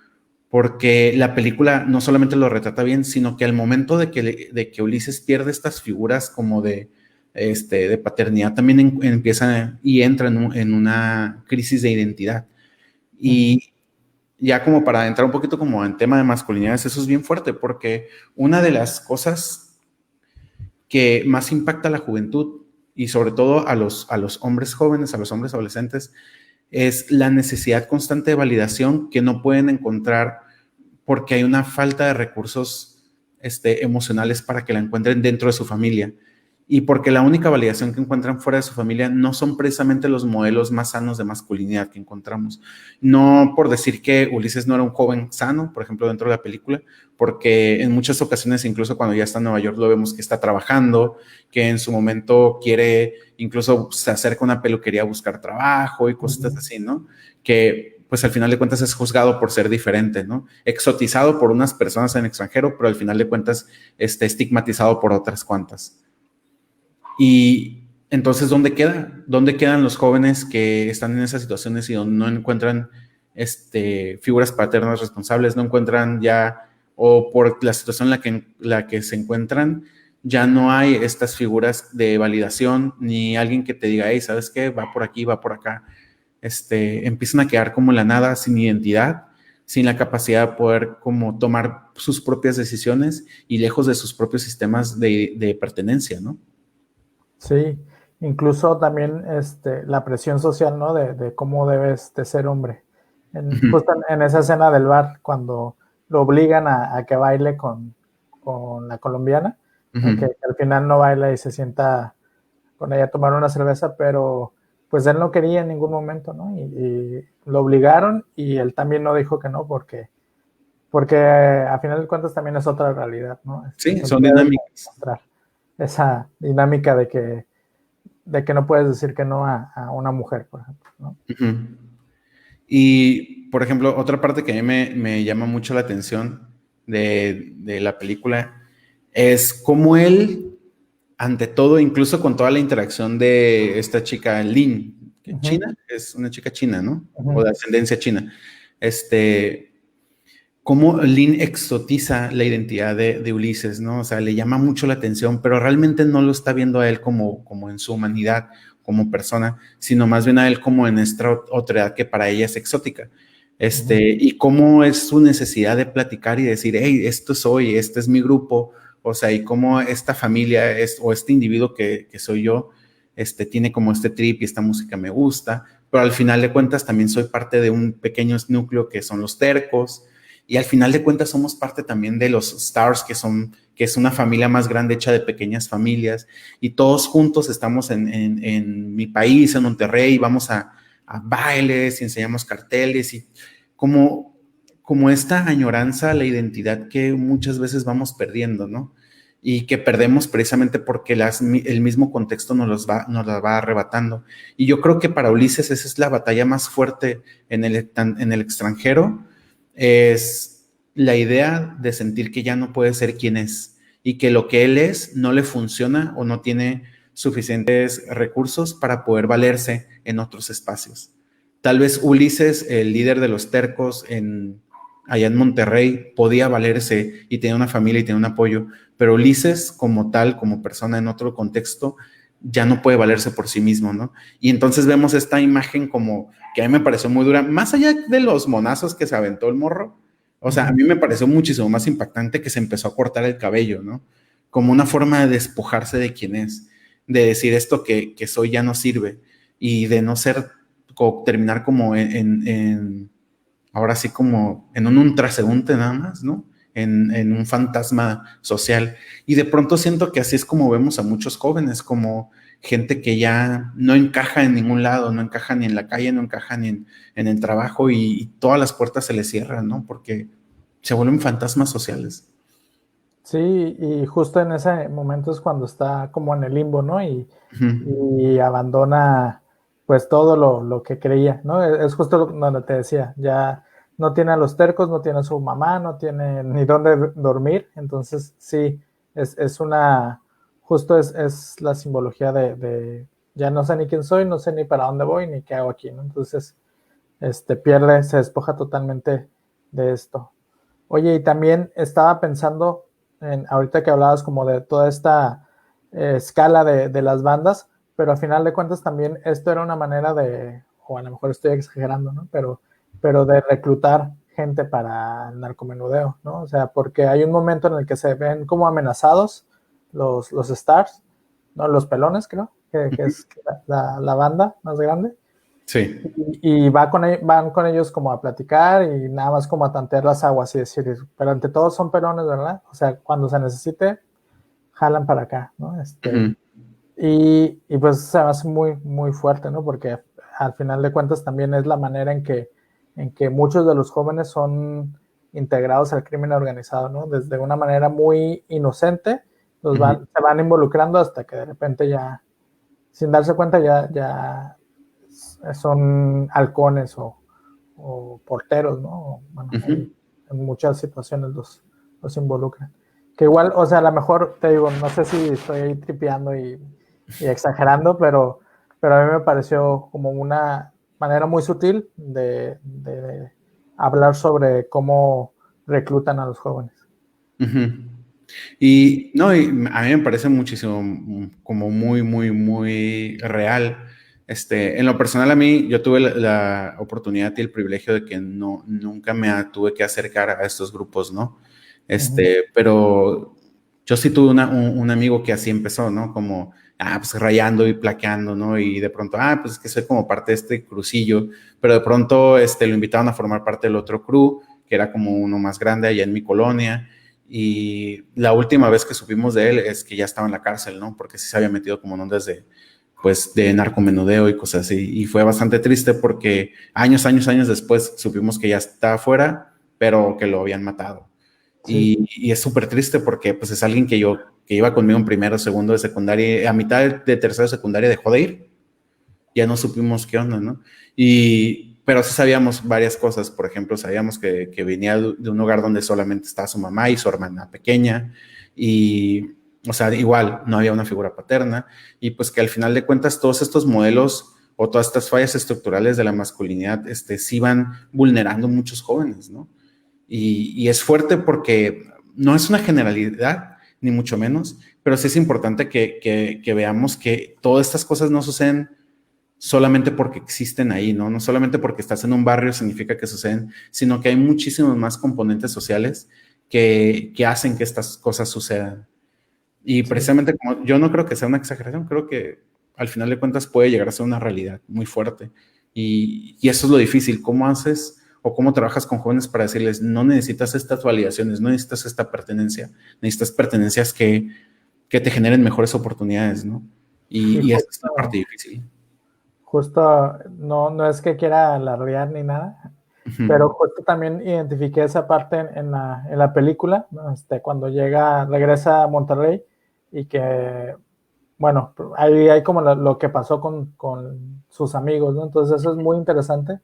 porque la película no solamente lo retrata bien, sino que al momento de que Ulises pierde estas figuras como de paternidad, también empieza y entra en una crisis de identidad. Y ya como para entrar un poquito como en tema de masculinidades, eso es bien fuerte, porque una de las cosas que más impacta a la juventud y sobre todo a los hombres jóvenes, a los hombres adolescentes, es la necesidad constante de validación que no pueden encontrar porque hay una falta de recursos emocionales para que la encuentren dentro de su familia y porque la única validación que encuentran fuera de su familia no son precisamente los modelos más sanos de masculinidad que encontramos. No por decir que Ulises no era un joven sano, por ejemplo, dentro de la película, porque en muchas ocasiones, incluso cuando ya está en Nueva York, lo vemos que está trabajando, que en su momento quiere, incluso se acerca a una peluquería a buscar trabajo y cosas así, ¿no? Que pues al final de cuentas es juzgado por ser diferente, ¿no? Exotizado por unas personas en el extranjero, pero al final de cuentas estigmatizado por otras cuantas. Y entonces, ¿dónde queda? ¿Dónde quedan los jóvenes que están en esas situaciones y donde no encuentran figuras paternas responsables, no encuentran ya, o por la situación en la que se encuentran, ya no hay estas figuras de validación, ni alguien que te diga, hey, ¿sabes qué? Va por aquí, va por acá. Empiezan a quedar como la nada, sin identidad, sin la capacidad de poder como tomar sus propias decisiones y lejos de sus propios sistemas de pertenencia, ¿no? Sí, incluso también la presión social, ¿no? De cómo debes de ser hombre. Justo en esa escena del bar, cuando lo obligan a que baile con la colombiana, que al final no baila y se sienta con ella a tomar una cerveza, pero pues él no quería en ningún momento, ¿no? Y lo obligaron y él también no dijo que no, porque a final de cuentas también es otra realidad, ¿no? Sí, son dinámicas. Esa dinámica de que no puedes decir que no a una mujer, por ejemplo, ¿no? Y, por ejemplo, otra parte que a mí me llama mucho la atención de la película es cómo él, ante todo, incluso con toda la interacción de esta chica Lin, que china, es una chica china, ¿no? O de ascendencia china. Cómo Lin exotiza la identidad de Ulises, ¿no? O sea, le llama mucho la atención, pero realmente no lo está viendo a él como en su humanidad, como persona, sino más bien a él como en esta otredad que para ella es exótica. Y cómo es su necesidad de platicar y decir, hey, esto soy, este es mi grupo, o sea, y cómo esta familia o este individuo que soy yo, tiene como este trip y esta música me gusta, pero al final de cuentas también soy parte de un pequeño núcleo que son los tercos, y al final de cuentas somos parte también de los Stars, que es una familia más grande hecha de pequeñas familias, y todos juntos estamos en mi país, en Monterrey, vamos a bailes y enseñamos carteles, y como esta añoranza a la identidad que muchas veces vamos perdiendo, ¿no? Y que perdemos precisamente porque el mismo contexto nos la va arrebatando. Y yo creo que para Ulises esa es la batalla más fuerte en el extranjero, es la idea de sentir que ya no puede ser quien es y que lo que él es no le funciona o no tiene suficientes recursos para poder valerse en otros espacios. Tal vez Ulises, el líder de los tercos allá en Monterrey, podía valerse y tenía una familia y tenía un apoyo, pero Ulises como tal, como persona en otro contexto, ya no puede valerse por sí mismo, ¿no? Y entonces vemos esta imagen como que a mí me pareció muy dura, más allá de los monazos que se aventó el morro, o sea, a mí me pareció muchísimo más impactante que se empezó a cortar el cabello, ¿no? Como una forma de despojarse de quién es, de decir esto que soy ya no sirve y de no ser, terminar como ahora sí como en un transeúnte nada más, ¿no? En un fantasma social. Y de pronto siento que así es como vemos a muchos jóvenes, como gente que ya no encaja en ningún lado, no encaja ni en la calle, no encaja ni en el trabajo y todas las puertas se les cierran, ¿no? Porque se vuelven fantasmas sociales. Sí, y justo en ese momento es cuando está como en el limbo, ¿no? Y abandona pues todo lo que creía, ¿no? Es justo donde te decía, ya no tiene a los tercos, no tiene a su mamá, no tiene ni dónde dormir, entonces sí, es una, justo es la simbología de ya no sé ni quién soy, no sé ni para dónde voy, ni qué hago aquí, ¿no? Entonces, pierde, se despoja totalmente de esto. Oye, y también estaba pensando en, ahorita que hablabas como de toda esta escala de las bandas, pero al final de cuentas también esto era una manera de, o a lo mejor estoy exagerando, ¿no? Pero de reclutar gente para el narcomenudeo, ¿no? O sea, porque hay un momento en el que se ven como amenazados los Stars, ¿no? Los pelones, creo, que es la banda más grande Sí. y van con ellos como a platicar y nada más como a tantear las aguas y decir, pero ante todos son pelones, ¿verdad? O sea, cuando se necesite, jalan para acá, ¿no? Ujú. Y pues se me hace muy, muy fuerte, ¿no? Porque al final de cuentas también es la manera en que muchos de los jóvenes son integrados al crimen organizado, ¿no? Desde una manera muy inocente, se van involucrando hasta que de repente ya, sin darse cuenta, ya son halcones o porteros, ¿no? Bueno, Ujú. en muchas situaciones los involucran. Que igual, o sea, a lo mejor te digo, no sé si estoy tripeando y exagerando, pero a mí me pareció como una manera muy sutil de hablar sobre cómo reclutan a los jóvenes. Ujú. Y no, y a mí me parece muchísimo, como muy, muy, muy real. En lo personal a mí, yo tuve la oportunidad y el privilegio de que no, nunca tuve que acercar a estos grupos, ¿no? Ujú. Pero yo sí tuve un amigo que así empezó, ¿no? Como, pues rayando y plaqueando, ¿no? Y de pronto, pues es que soy como parte de este crucillo, pero de pronto, lo invitaron a formar parte del otro crew, que era como uno más grande allá en mi colonia. Y la última vez que supimos de él es que ya estaba en la cárcel, ¿no? Porque sí se había metido como en ondas pues, de narcomenudeo y cosas así. Y fue bastante triste porque años después supimos que ya está afuera, pero que lo habían matado. Sí, Y es súper triste porque, pues, es alguien que iba conmigo en primero, segundo de secundaria, a mitad de tercero de secundaria dejó de ir. Ya no supimos qué onda, ¿no? Pero sí sabíamos varias cosas. Por ejemplo, sabíamos que venía de un hogar donde solamente estaba su mamá y su hermana pequeña. Y, o sea, igual no había una figura paterna. Y pues que al final de cuentas todos estos modelos o todas estas fallas estructurales de la masculinidad sí van vulnerando muchos jóvenes, ¿no? Y es fuerte porque no es una generalidad, ni mucho menos, pero sí es importante que veamos que todas estas cosas no suceden solamente porque existen ahí, ¿no? No solamente porque estás en un barrio significa que suceden, sino que hay muchísimos más componentes sociales que hacen que estas cosas sucedan. Y sí. precisamente como yo no creo que sea una exageración, creo que al final de cuentas puede llegar a ser una realidad muy fuerte. Y eso es lo difícil, ¿cómo haces o cómo trabajas con jóvenes para decirles, no necesitas estas validaciones, no necesitas esta pertenencia, necesitas pertenencias que te generen mejores oportunidades, ¿no? Y Y esa es la parte difícil. justo no es que quiera alardear ni nada, pero Ujú. justo también identifiqué esa parte en la película, ¿no? Cuando regresa a Monterrey y que, bueno, ahí hay como lo que pasó con sus amigos, ¿no? Entonces eso es muy interesante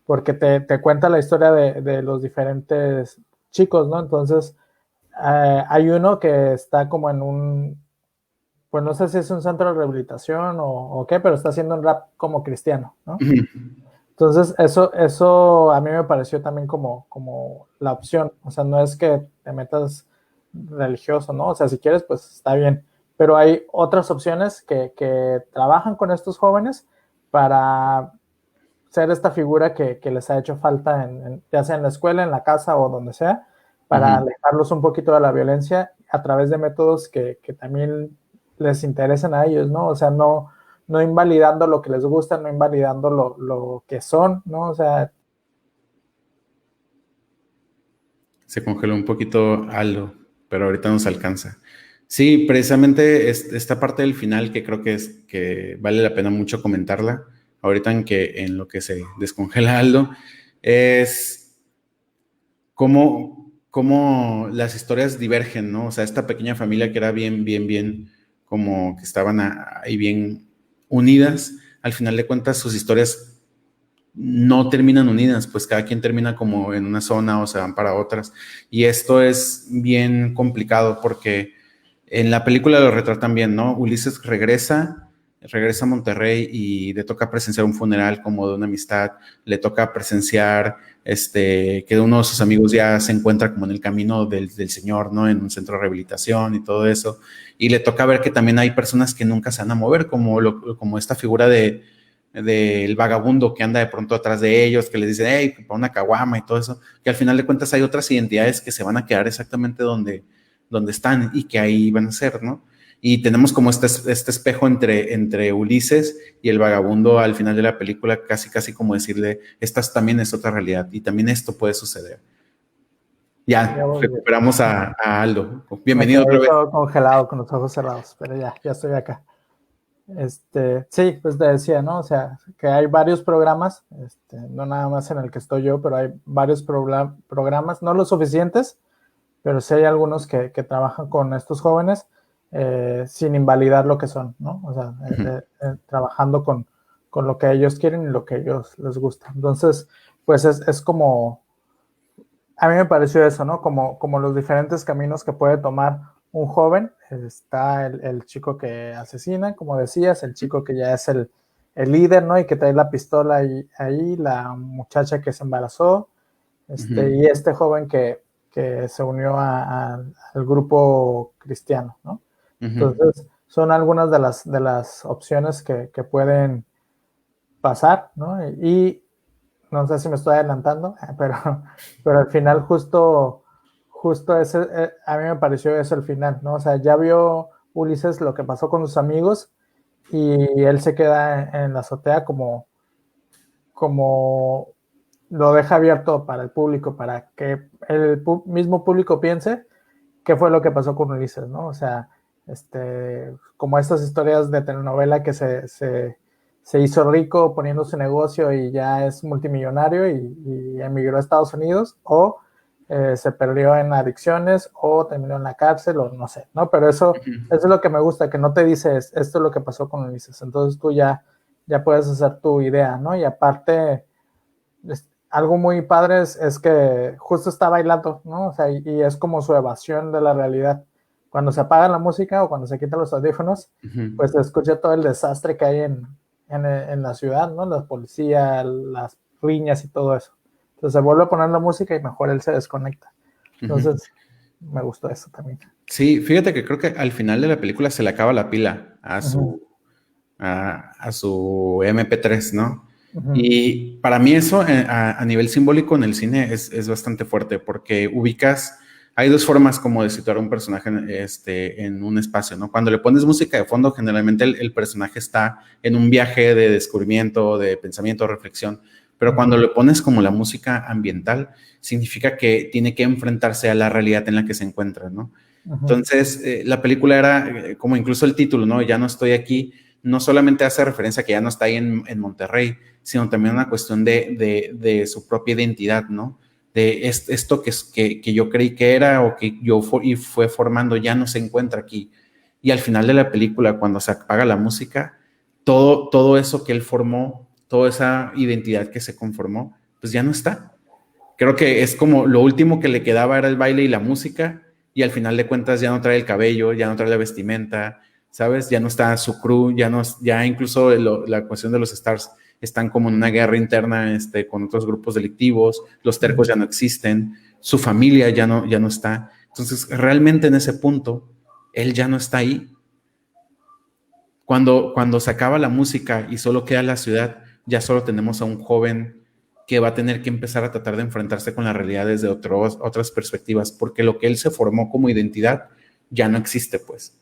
porque te cuenta la historia de los diferentes chicos, ¿no? Entonces hay uno que está como en pues no sé si es un centro de rehabilitación o qué, pero está haciendo un rap como cristiano, ¿no? Ujú. Entonces, eso a mí me pareció también como la opción. O sea, no es que te metas religioso, ¿no? O sea, si quieres, pues está bien. Pero hay otras opciones que trabajan con estos jóvenes para ser esta figura que les ha hecho falta, ya sea en la escuela, en la casa o donde sea, para Ujú. alejarlos un poquito de la violencia a través de métodos que también les interesen a ellos, ¿no? O sea, no invalidando lo que les gusta, no invalidando lo que son, ¿no? O sea, Se congeló un poquito algo, pero ahorita nos alcanza. Sí, precisamente esta parte del final que creo que vale la pena mucho comentarla, ahorita en lo que se descongela Aldo, es cómo las historias divergen, ¿no? O sea, esta pequeña familia que era bien, bien, bien, como que estaban ahí bien unidas, al final de cuentas sus historias no terminan unidas, pues cada quien termina como en una zona o se van para otras. Y esto es bien complicado porque en la película lo retratan bien, ¿no? Ulises regresa a Monterrey y le toca presenciar un funeral como de una amistad, le toca presenciar que uno de sus amigos ya se encuentra como en el camino del Señor, ¿no? En un centro de rehabilitación y todo eso. Y le toca ver que también hay personas que nunca se van a mover, como esta figura del vagabundo que anda de pronto atrás de ellos, que les dice, hey, para una caguama y todo eso, que al final de cuentas hay otras identidades que se van a quedar exactamente donde están y que ahí van a ser, ¿no? Y tenemos como este espejo entre Ulises y el vagabundo al final de la película, casi como decirle, esta también es otra realidad y también esto puede suceder. Ya, Ya volví. recuperamos a Aldo. Me Bienvenido otra quedé vez. todo congelado con los ojos cerrados, pero ya estoy acá. Sí, pues te decía, ¿no? O sea, que hay varios programas, no nada más en el que estoy yo, pero hay varios programas, no los suficientes, pero sí hay algunos que trabajan con estos jóvenes sin invalidar lo que son, ¿no? O sea, trabajando con lo que ellos quieren y lo que a ellos les gusta. Entonces, pues es como, a mí me pareció eso, ¿no? Como los diferentes caminos que puede tomar un joven. Está el chico que asesina, como decías, el chico que ya es el líder, ¿no? Y que trae la pistola ahí, la muchacha que se embarazó, y este joven que se unió al grupo cristiano, ¿no? Entonces, son algunas de las opciones que pueden pasar, ¿no? Y no sé si me estoy adelantando, pero al final justo ese, a mí me pareció eso el final, ¿no? O sea, ya vio Ulises lo que pasó con sus amigos y él se queda en la azotea como lo deja abierto para el público, para que el mismo público piense qué fue lo que pasó con Ulises, ¿no? O sea, como estas historias de telenovela que se hizo rico poniendo su negocio y ya es multimillonario y emigró a Estados Unidos, o se perdió en adicciones, o terminó en la cárcel, o no sé, ¿no? Pero eso es lo que me gusta, que no te dice esto es lo que pasó con Ulises, entonces tú ya puedes hacer tu idea, ¿no? Y aparte, algo muy padre es que justo está bailando, ¿no? O sea, y es como su evasión de la realidad. Cuando se apaga la música o cuando se quitan los audífonos, pues se escucha todo el desastre que hay en la ciudad, ¿no? La policía, las riñas y todo eso. Entonces se vuelve a poner la música y mejor él se desconecta. Entonces, me gustó eso también. Sí, fíjate que creo que al final de la película se le acaba la pila a su MP3, ¿no? Y para mí eso a nivel simbólico en el cine es bastante fuerte porque hay dos formas como de situar a un personaje en un espacio, ¿no? Cuando le pones música de fondo, generalmente el personaje está en un viaje de descubrimiento, de pensamiento, reflexión, pero cuando le pones como la música ambiental, significa que tiene que enfrentarse a la realidad en la que se encuentra, ¿no? Entonces, la película era como incluso el título, ¿no? Ya no estoy aquí, no solamente hace referencia a que ya no está ahí en Monterrey, sino también una cuestión de su propia identidad, ¿no? De esto que yo creí que era o que y fue formando ya no se encuentra aquí. Y al final de la película, cuando se apaga la música, todo eso que él formó, toda esa identidad que se conformó, pues ya no está. Creo que es como lo último que le quedaba era el baile y la música, y al final de cuentas ya no trae el cabello, ya no trae la vestimenta, ¿sabes? Ya no está su crew, ya incluso la cuestión de los stars están como en una guerra interna con otros grupos delictivos, los tercos ya no existen, su familia ya no está. Entonces, realmente en ese punto, él ya no está ahí. Cuando se acaba la música y solo queda la ciudad, ya solo tenemos a un joven que va a tener que empezar a tratar de enfrentarse con la realidad desde otras perspectivas, porque lo que él se formó como identidad ya no existe, pues.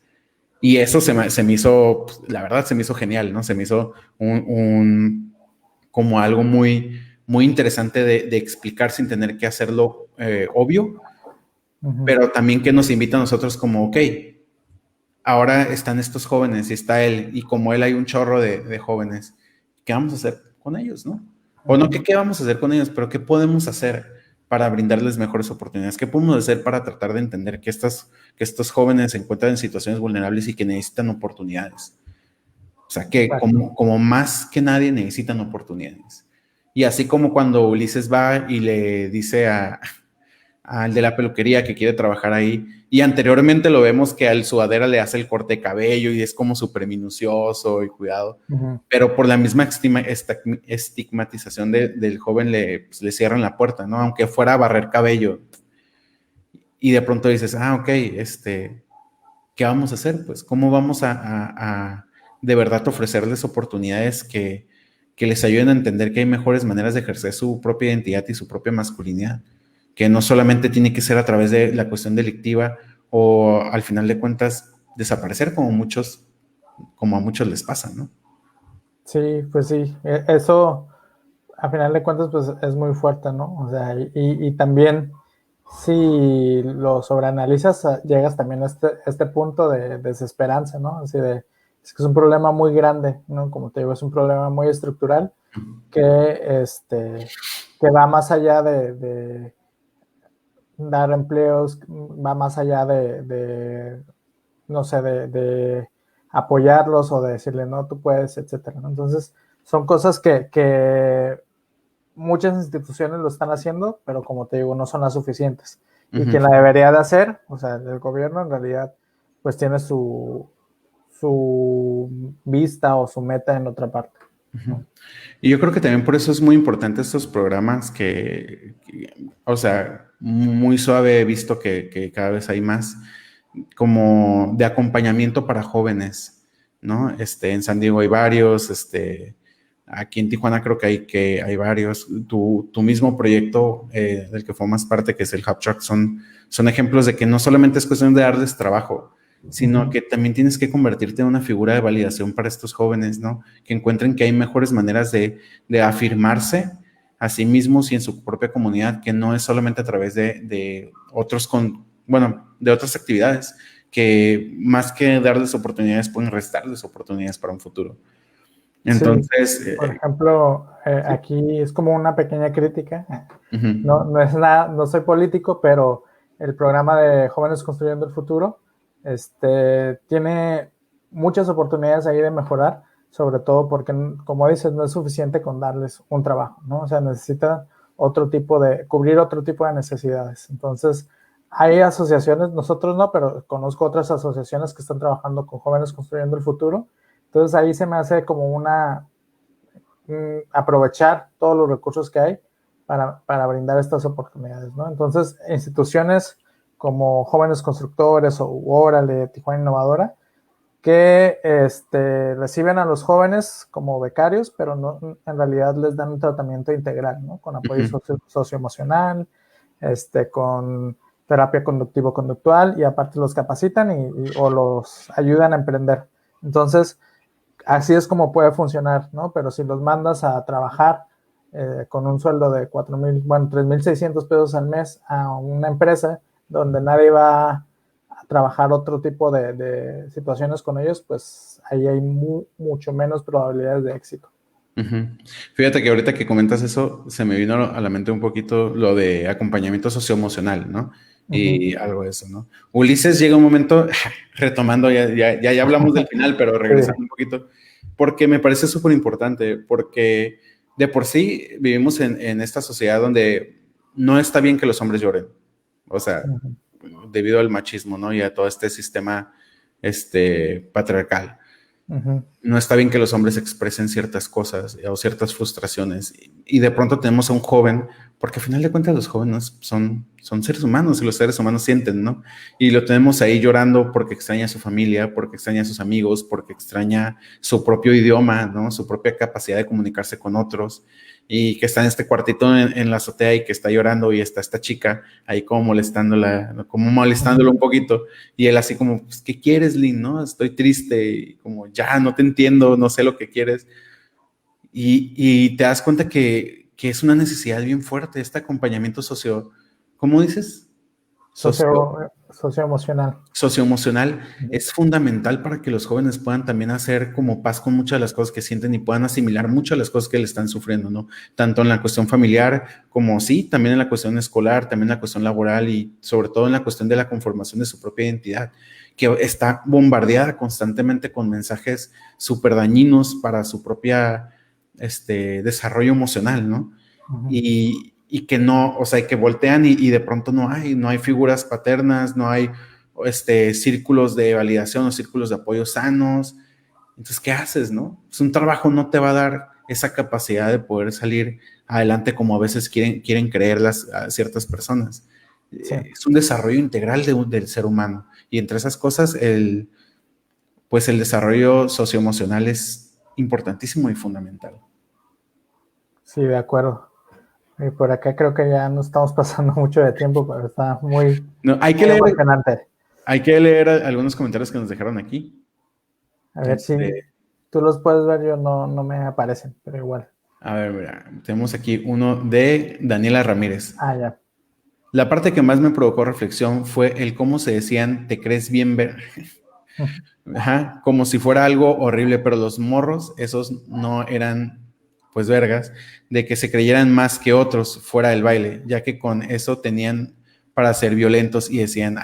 Y eso se me hizo, pues, la verdad, se me hizo genial, ¿no? Se me hizo como algo muy interesante de explicar sin tener que hacerlo obvio, pero también que nos invita a nosotros como, ok, ahora están estos jóvenes y está él, y como él hay un chorro de jóvenes, ¿qué vamos a hacer con ellos, no? O no, ¿qué vamos a hacer con ellos? Pero ¿qué podemos hacer para brindarles mejores oportunidades? ¿Qué podemos hacer para tratar de entender que estos jóvenes se encuentran en situaciones vulnerables y que necesitan oportunidades? sea, que Exacto. como más que nadie necesitan oportunidades. Y así como cuando Ulises va y le dice al de la peluquería que quiere trabajar ahí, y anteriormente lo vemos que al sudadera le hace el corte de cabello y es como súper minucioso y cuidado, Ujú. pero por la misma estigmatización del joven pues, le cierran la puerta, ¿no? Aunque fuera a barrer cabello. Y de pronto dices, ok, ¿qué vamos a hacer? Pues, ¿cómo vamos a de verdad ofrecerles oportunidades que les ayuden a entender que hay mejores maneras de ejercer su propia identidad y su propia masculinidad? Que no solamente tiene que ser a través de la cuestión delictiva o al final de cuentas desaparecer como a muchos les pasa, ¿no? Sí, pues sí, eso a final de cuentas pues es muy fuerte, ¿no? O sea, y también si lo sobreanalizas, llegas también a este punto de desesperanza, ¿no? Así de, es que es un problema muy grande, ¿no? Como te digo, es un problema muy estructural que va más allá de dar empleos, va más allá no sé, de apoyarlos o de decirle, no, tú puedes, etcétera, ¿no? Entonces, son cosas que muchas instituciones lo están haciendo, pero como te digo, no son las suficientes. Y quien la debería de hacer, o sea, el gobierno en realidad, pues tiene su vista o su meta en otra parte, ¿no? Y yo creo que también por eso es muy importante estos programas o sea, muy suave he visto que cada vez hay más como de acompañamiento para jóvenes, ¿no? En San Diego hay varios, aquí en Tijuana creo que hay varios. Tu mismo proyecto del que formas parte, que es el Hub Truck, son ejemplos de que no solamente es cuestión de darles trabajo, sino que también tienes que convertirte en una figura de validación para estos jóvenes, ¿no? Que encuentren que hay mejores maneras de afirmarse a sí mismos y en su propia comunidad, que no es solamente a través de de otras actividades, que más que darles oportunidades, pueden restarles oportunidades para un futuro. Sí, Entonces, por ejemplo, sí. aquí es como una pequeña crítica. Uh-huh. No, no es nada, no soy político, pero el programa de Jóvenes Construyendo el Futuro, tiene muchas oportunidades ahí de mejorar, sobre todo porque, como dices, no es suficiente con darles un trabajo, ¿no? O sea, necesita cubrir otro tipo de necesidades. Entonces, hay asociaciones, nosotros no, pero conozco otras asociaciones que están trabajando con Jóvenes Construyendo el Futuro. Entonces, ahí se me hace como aprovechar todos los recursos que hay para brindar estas oportunidades, ¿no? Entonces, instituciones como Jóvenes Constructores o Órale, Tijuana Innovadora, que reciben a los jóvenes como becarios, pero no, en realidad les dan un tratamiento integral, ¿no? Con apoyo Uh-huh. socioemocional, con terapia conductivo-conductual y aparte los capacitan o los ayudan a emprender. Entonces, así es como puede funcionar, ¿no? Pero si los mandas a trabajar con un sueldo de 4,000, bueno, 3,600 pesos al mes a una empresa donde nadie va a trabajar otro tipo de situaciones con ellos, pues ahí hay mucho menos probabilidades de éxito. Uh-huh. Fíjate que ahorita que comentas eso, se me vino a la mente un poquito lo de acompañamiento socioemocional, ¿no? Uh -huh. Y algo de eso, ¿no? Ulises llega un momento, retomando, ya hablamos del final, pero Sí. regresando un poquito, porque me parece súper importante, porque de por sí vivimos en esta sociedad donde no está bien que los hombres lloren, o sea, Uh -huh. debido al machismo, ¿no? Y a todo este sistema, patriarcal. Uh -huh. No está bien que los hombres expresen ciertas cosas o ciertas frustraciones y de pronto tenemos a un joven, porque al final de cuentas los jóvenes son seres humanos y los seres humanos sienten, ¿no? Y lo tenemos ahí llorando porque extraña a su familia, porque extraña a sus amigos, porque extraña su propio idioma, ¿no? Su propia capacidad de comunicarse con otros y que está en este cuartito en la azotea y que está llorando y está esta chica ahí como molestándolo un poquito y él así como, pues, ¿qué quieres, Lynn? ¿No? Estoy triste y como, ya, no te entiendo, no sé lo que quieres. Y te das cuenta que es una necesidad bien fuerte, este acompañamiento ¿cómo dices? Socioemocional. Socioemocional Uh -huh. es fundamental para que los jóvenes puedan también hacer como paz con muchas de las cosas que sienten y puedan asimilar muchas de las cosas que le están sufriendo, ¿no? Tanto en la cuestión familiar como sí, también en la cuestión escolar, también en la cuestión laboral y sobre todo en la cuestión de la conformación de su propia identidad. que está bombardeada constantemente con mensajes súper dañinos para su propia desarrollo emocional, ¿no? Ujú. Y que no, o sea, que voltean y de pronto no hay figuras paternas, no hay círculos de validación o círculos de apoyo sanos. Entonces, ¿qué haces, no? Pues un trabajo no te va a dar esa capacidad de poder salir adelante como a veces quieren creer a ciertas personas. Sí, Es un desarrollo integral del ser humano. Y entre esas cosas, pues el desarrollo socioemocional es importantísimo y fundamental. sí, de acuerdo. Y por acá creo que ya no estamos pasando mucho de tiempo, pero está muy, No, muy emocionante. hay que leer algunos comentarios que nos dejaron aquí. A ver si Este, tú los puedes ver, yo no me aparecen, pero igual. a ver, mira, tenemos aquí uno de Daniela Ramírez. Ah, ya. La parte que más me provocó reflexión fue el cómo se decían, te crees bien ver, ajá, como si fuera algo horrible, pero los morros, esos no eran, pues, vergas, de que se creyeran más que otros fuera del baile, ya que con eso tenían para ser violentos y decían,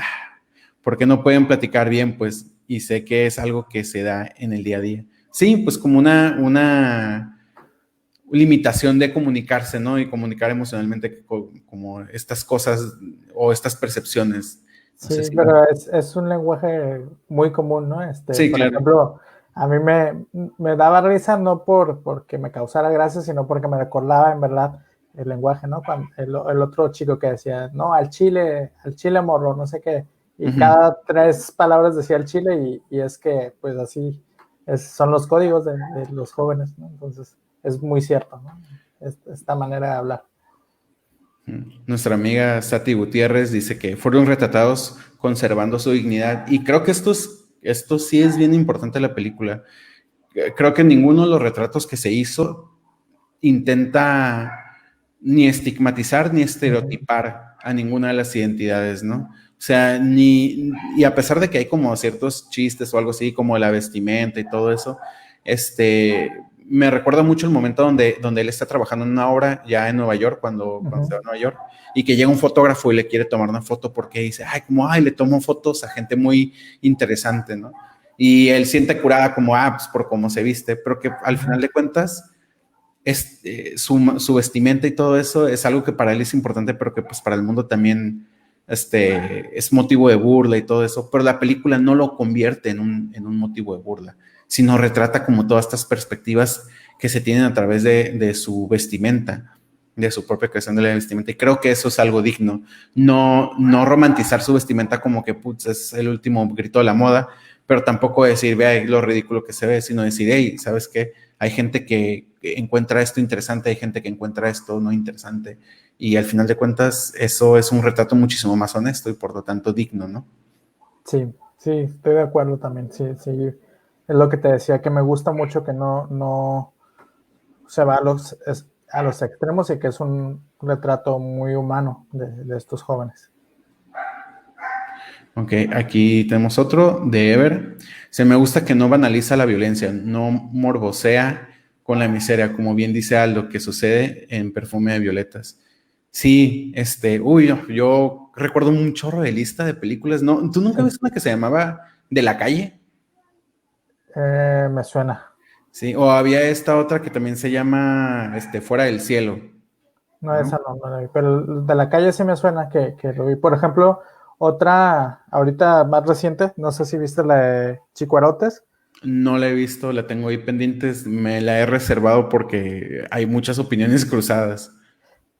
¿por qué no pueden platicar bien? Pues, y sé que es algo que se da en el día a día. Sí, pues como una limitación de comunicarse, ¿no? Y comunicar emocionalmente como estas cosas o estas percepciones. No Sí, sé si... pero es un lenguaje muy común, ¿no? Sí, Por claro. ejemplo, a mí me daba risa no porque me causara gracia, sino porque me recordaba en verdad el lenguaje, ¿no? Cuando el otro chico que decía, no, al chile morro, no sé qué, y Ujú. cada tres palabras decía al chile y es que pues así son los códigos de los jóvenes, ¿no? Entonces es muy cierto, ¿no? Esta manera de hablar. Nuestra amiga Sati Gutiérrez dice que fueron retratados conservando su dignidad. Y creo que esto sí es bien importante en la película. Creo que ninguno de los retratos que se hizo intenta ni estigmatizar ni Ujú. estereotipar a ninguna de las identidades, ¿no? O sea, y a pesar de que hay como ciertos chistes o algo así, como la vestimenta y todo eso, me recuerda mucho el momento donde él está trabajando en una obra ya en Nueva York, cuando se va a Nueva York, y que llega un fotógrafo y le quiere tomar una foto porque dice, le tomo fotos a gente muy interesante, ¿no? Y él siente curada como, pues por cómo se viste, pero que al final de cuentas su vestimenta y todo eso es algo que para él es importante, pero que pues para el mundo también es motivo de burla y todo eso, pero la película no lo convierte en un motivo de burla, sino retrata como todas estas perspectivas que se tienen a través de su vestimenta, de su propia creación de la vestimenta, y creo que eso es algo digno, no romantizar su vestimenta como que putz, es el último grito de la moda, pero tampoco decir, vea lo ridículo que se ve, sino decir, hey, ¿sabes qué? Hay gente que encuentra esto interesante, hay gente que encuentra esto no interesante. Y al final de cuentas, eso es un retrato muchísimo más honesto y por lo tanto digno, ¿no? Sí, sí, estoy de acuerdo también. Sí, sí. Es lo que te decía, que me gusta mucho que no se va a los extremos y que es un retrato muy humano de estos jóvenes. Ok, aquí tenemos otro de Ever. Se me gusta que no banaliza la violencia, no morbosea con la miseria, como bien dice Aldo, que sucede en Perfume de Violetas. Sí, yo recuerdo un chorro de lista de películas. ¿No? ¿Tú nunca Sí, ves una que se llamaba De la calle? me suena. Sí, o había esta otra que también se llama Fuera del cielo, No, ¿no? esa no la vi, pero de la calle sí me suena que lo vi. Por ejemplo, otra ahorita más reciente, no sé si viste la de Chicuarotes. No la he visto, la tengo ahí pendientes, me la he reservado porque hay muchas opiniones cruzadas.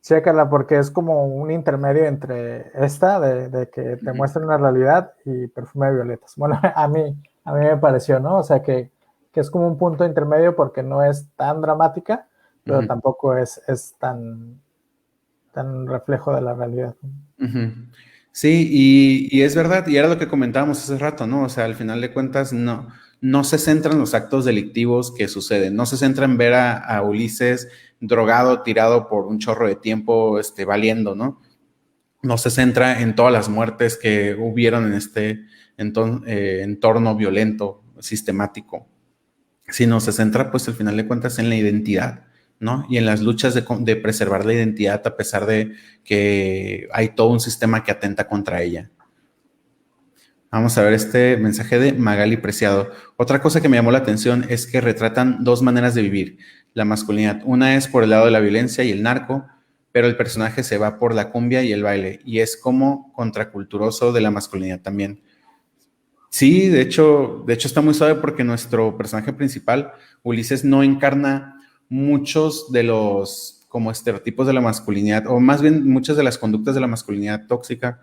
Chécala porque es como un intermedio entre esta de que te muestran la realidad y Perfume de Violetas. Bueno, a mí me pareció, ¿no? O sea que es como un punto intermedio porque no es tan dramática, pero Ujú, tampoco es tan reflejo de la realidad. ujú. Sí, y es verdad, y era lo que comentábamos hace rato, ¿no? O sea, al final de cuentas, no se centra en los actos delictivos que suceden, no se centra en ver a Ulises drogado, tirado por un chorro de tiempo, valiendo, ¿no? No se centra en todas las muertes que hubieron en este entorno violento, sistemático, sino se centra, pues, al final de cuentas, en la identidad, ¿no? Y en las luchas de preservar la identidad a pesar de que hay todo un sistema que atenta contra ella. Vamos a ver este mensaje de Magali Preciado. Otra cosa que me llamó la atención es que retratan dos maneras de vivir la masculinidad. Una es por el lado de la violencia y el narco, pero el personaje se va por la cumbia y el baile, y es como contraculturoso de la masculinidad también. Sí, de hecho está muy suave porque nuestro personaje principal, Ulises, no encarna muchos de los como estereotipos de la masculinidad, o más bien muchas de las conductas de la masculinidad tóxica,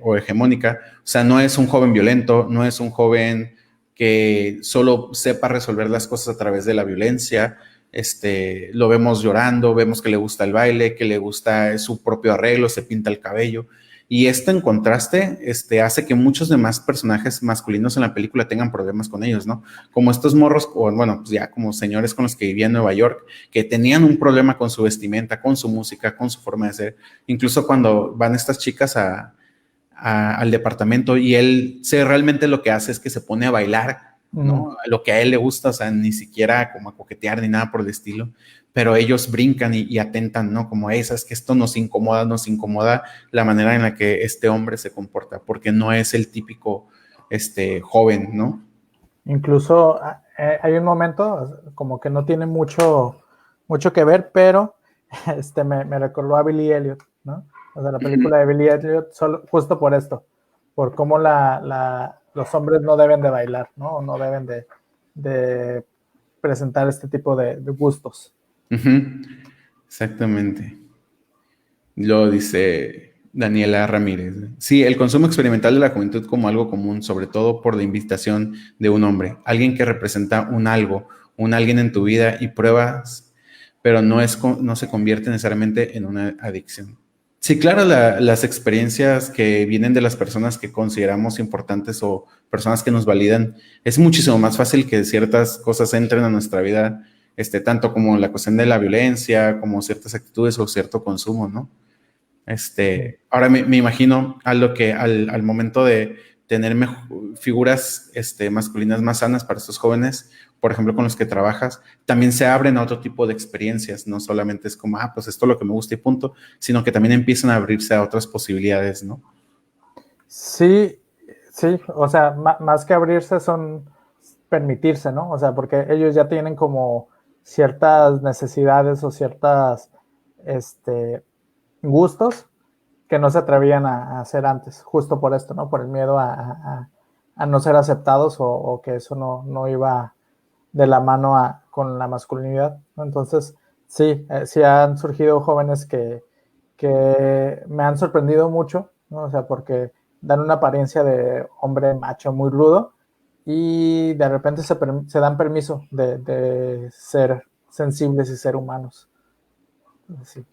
o hegemónica. O sea, no es un joven violento, no es un joven que solo sepa resolver las cosas a través de la violencia. Lo vemos llorando, vemos que le gusta el baile, que le gusta su propio arreglo, se pinta el cabello. Y esto en contraste hace que muchos demás personajes masculinos en la película tengan problemas con ellos, ¿no? Como estos morros, o bueno, pues ya como señores con los que vivía en Nueva York, que tenían un problema con su vestimenta, con su música, con su forma de ser. Incluso cuando van estas chicas al departamento y él realmente lo que hace es que se pone a bailar, ¿no? Lo que a él le gusta, o sea, ni siquiera como a coquetear ni nada por el estilo, pero ellos brincan y atentan, ¿no? Como esas, que esto nos incomoda la manera en la que este hombre se comporta, porque no es el típico joven, ¿no? Incluso hay un momento como que no tiene mucho que ver, pero me recordó a Billy Elliot, ¿no? O sea, la película de Billy Elliot justo por esto, por cómo los hombres no deben de bailar, ¿no? No deben de presentar este tipo de gustos. Exactamente. Lo dice Daniela Ramírez. Sí, el consumo experimental de la juventud como algo común, sobre todo por la invitación de un hombre, alguien que representa un algo, un alguien en tu vida y pruebas, pero no se convierte necesariamente en una adicción. Sí, claro, las experiencias que vienen de las personas que consideramos importantes o personas que nos validan, es muchísimo más fácil que ciertas cosas entren a nuestra vida, tanto como la cuestión de la violencia, como ciertas actitudes o cierto consumo, ¿no? Ahora me imagino al momento de tener figuras masculinas más sanas para estos jóvenes, por ejemplo, con los que trabajas, también se abren a otro tipo de experiencias, no solamente es como, pues esto es lo que me gusta y punto, sino que también empiezan a abrirse a otras posibilidades, ¿no? Sí, o sea, más que abrirse son permitirse, ¿no? O sea, porque ellos ya tienen como ciertas necesidades o ciertas gustos que no se atrevían a hacer antes, justo por esto, ¿no? Por el miedo a no ser aceptados o que eso no iba de la mano con la masculinidad, ¿no? Entonces, sí han surgido jóvenes que me han sorprendido mucho, ¿no? O sea, porque dan una apariencia de hombre macho muy rudo y de repente se dan permiso de ser sensibles y ser humanos. Sí.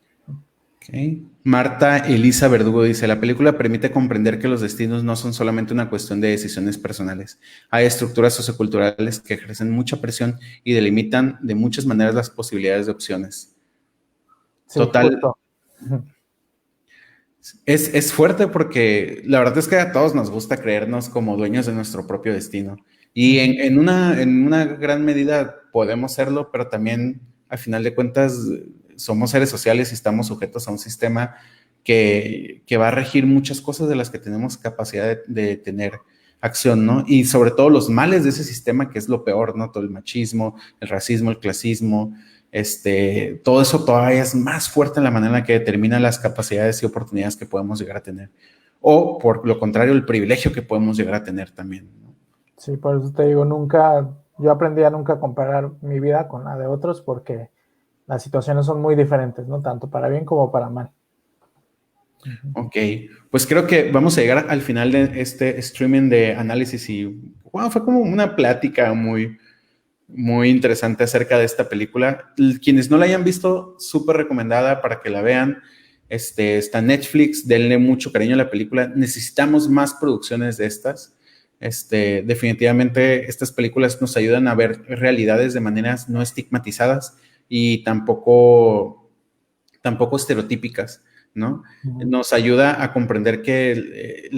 Okay. Marta Elisa Verdugo dice, la película permite comprender que los destinos no son solamente una cuestión de decisiones personales. Hay estructuras socioculturales que ejercen mucha presión y delimitan de muchas maneras las posibilidades de opciones. Sí, Total. justo. Es fuerte porque la verdad es que a todos nos gusta creernos como dueños de nuestro propio destino. Y en una gran medida podemos serlo, pero también al final de cuentas somos seres sociales y estamos sujetos a un sistema que va a regir muchas cosas de las que tenemos capacidad de tener acción, ¿no? Y sobre todo los males de ese sistema, que es lo peor, ¿no? Todo el machismo, el racismo, el clasismo, todo eso todavía es más fuerte en la manera en la que determina las capacidades y oportunidades que podemos llegar a tener. O por lo contrario, el privilegio que podemos llegar a tener también, ¿no? Sí, por eso te digo, yo aprendí a nunca comparar mi vida con la de otros porque las situaciones son muy diferentes, ¿no? Tanto para bien como para mal. Ok, pues creo que vamos a llegar al final de este streaming de análisis y wow, fue como una plática muy, muy interesante acerca de esta película. Quienes no la hayan visto, súper recomendada para que la vean. Está en Netflix, denle mucho cariño a la película. Necesitamos más producciones de estas. Definitivamente estas películas nos ayudan a ver realidades de maneras no estigmatizadas y tampoco estereotípicas, ¿no? Nos ayuda a comprender que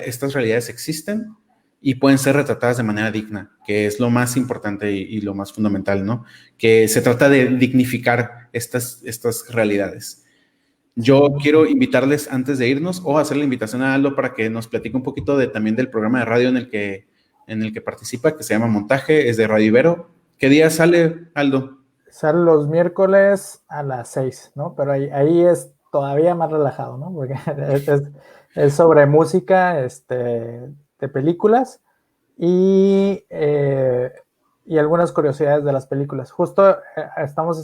estas realidades existen y pueden ser retratadas de manera digna, que es lo más importante y lo más fundamental, ¿no? Que se trata de dignificar estas realidades. Yo quiero invitarles antes de irnos o hacer la invitación a Aldo para que nos platique un poquito también del programa de radio en el que participa, que se llama Montaje, es de Radio Ibero. ¿Qué día sale, Aldo? Sale los miércoles a las 6, ¿no? Pero ahí es todavía más relajado, ¿no? Porque es sobre música de películas y, algunas curiosidades de las películas. Justo estamos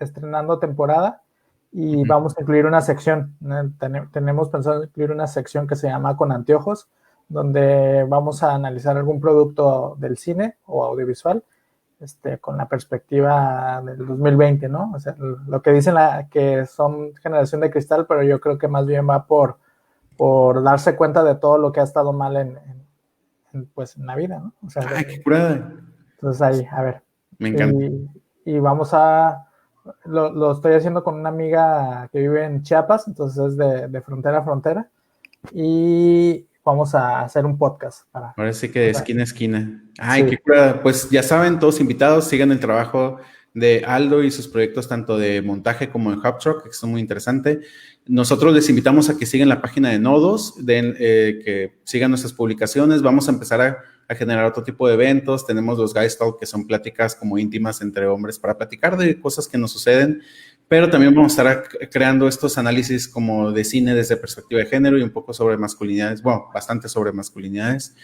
estrenando temporada y vamos a incluir una sección. Tenemos pensado incluir una sección que se llama Con Anteojos, donde vamos a analizar algún producto del cine o audiovisual con la perspectiva del 2020, ¿no? O sea, lo que dicen que son generación de cristal, pero yo creo que más bien va por darse cuenta de todo lo que ha estado mal pues, en la vida, ¿no? O sea, ¡Ay, qué curada! Entonces ahí, a ver. Me encanta. Y vamos lo estoy haciendo con una amiga que vive en Chiapas, entonces es de frontera a frontera, y vamos a hacer un podcast Ahora sí que de esquina a esquina. Ay, sí. qué curada. Pues ya saben, todos invitados, sigan el trabajo de Aldo y sus proyectos tanto de montaje como en Hub Truck, que es muy interesante. Nosotros les invitamos a que sigan la página de Nodos, que sigan nuestras publicaciones. Vamos a empezar a generar otro tipo de eventos. Tenemos los Guys Talk, que son pláticas como íntimas entre hombres para platicar de cosas que nos suceden, pero también vamos a estar creando estos análisis como de cine desde perspectiva de género y un poco sobre masculinidades, bueno, bastante sobre masculinidades.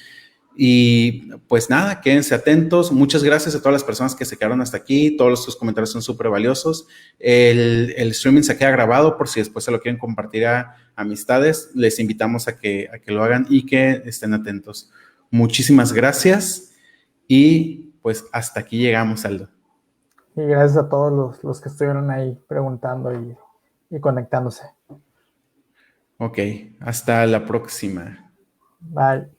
Y pues nada, quédense atentos. Muchas gracias a todas las personas que se quedaron hasta aquí. Todos sus comentarios son súper valiosos. El streaming se queda grabado por si después se lo quieren compartir a amistades. Les invitamos a que lo hagan y que estén atentos. Muchísimas gracias y pues hasta aquí llegamos, Aldo. Y gracias a todos los que estuvieron ahí preguntando y conectándose. Ok, hasta la próxima. Bye.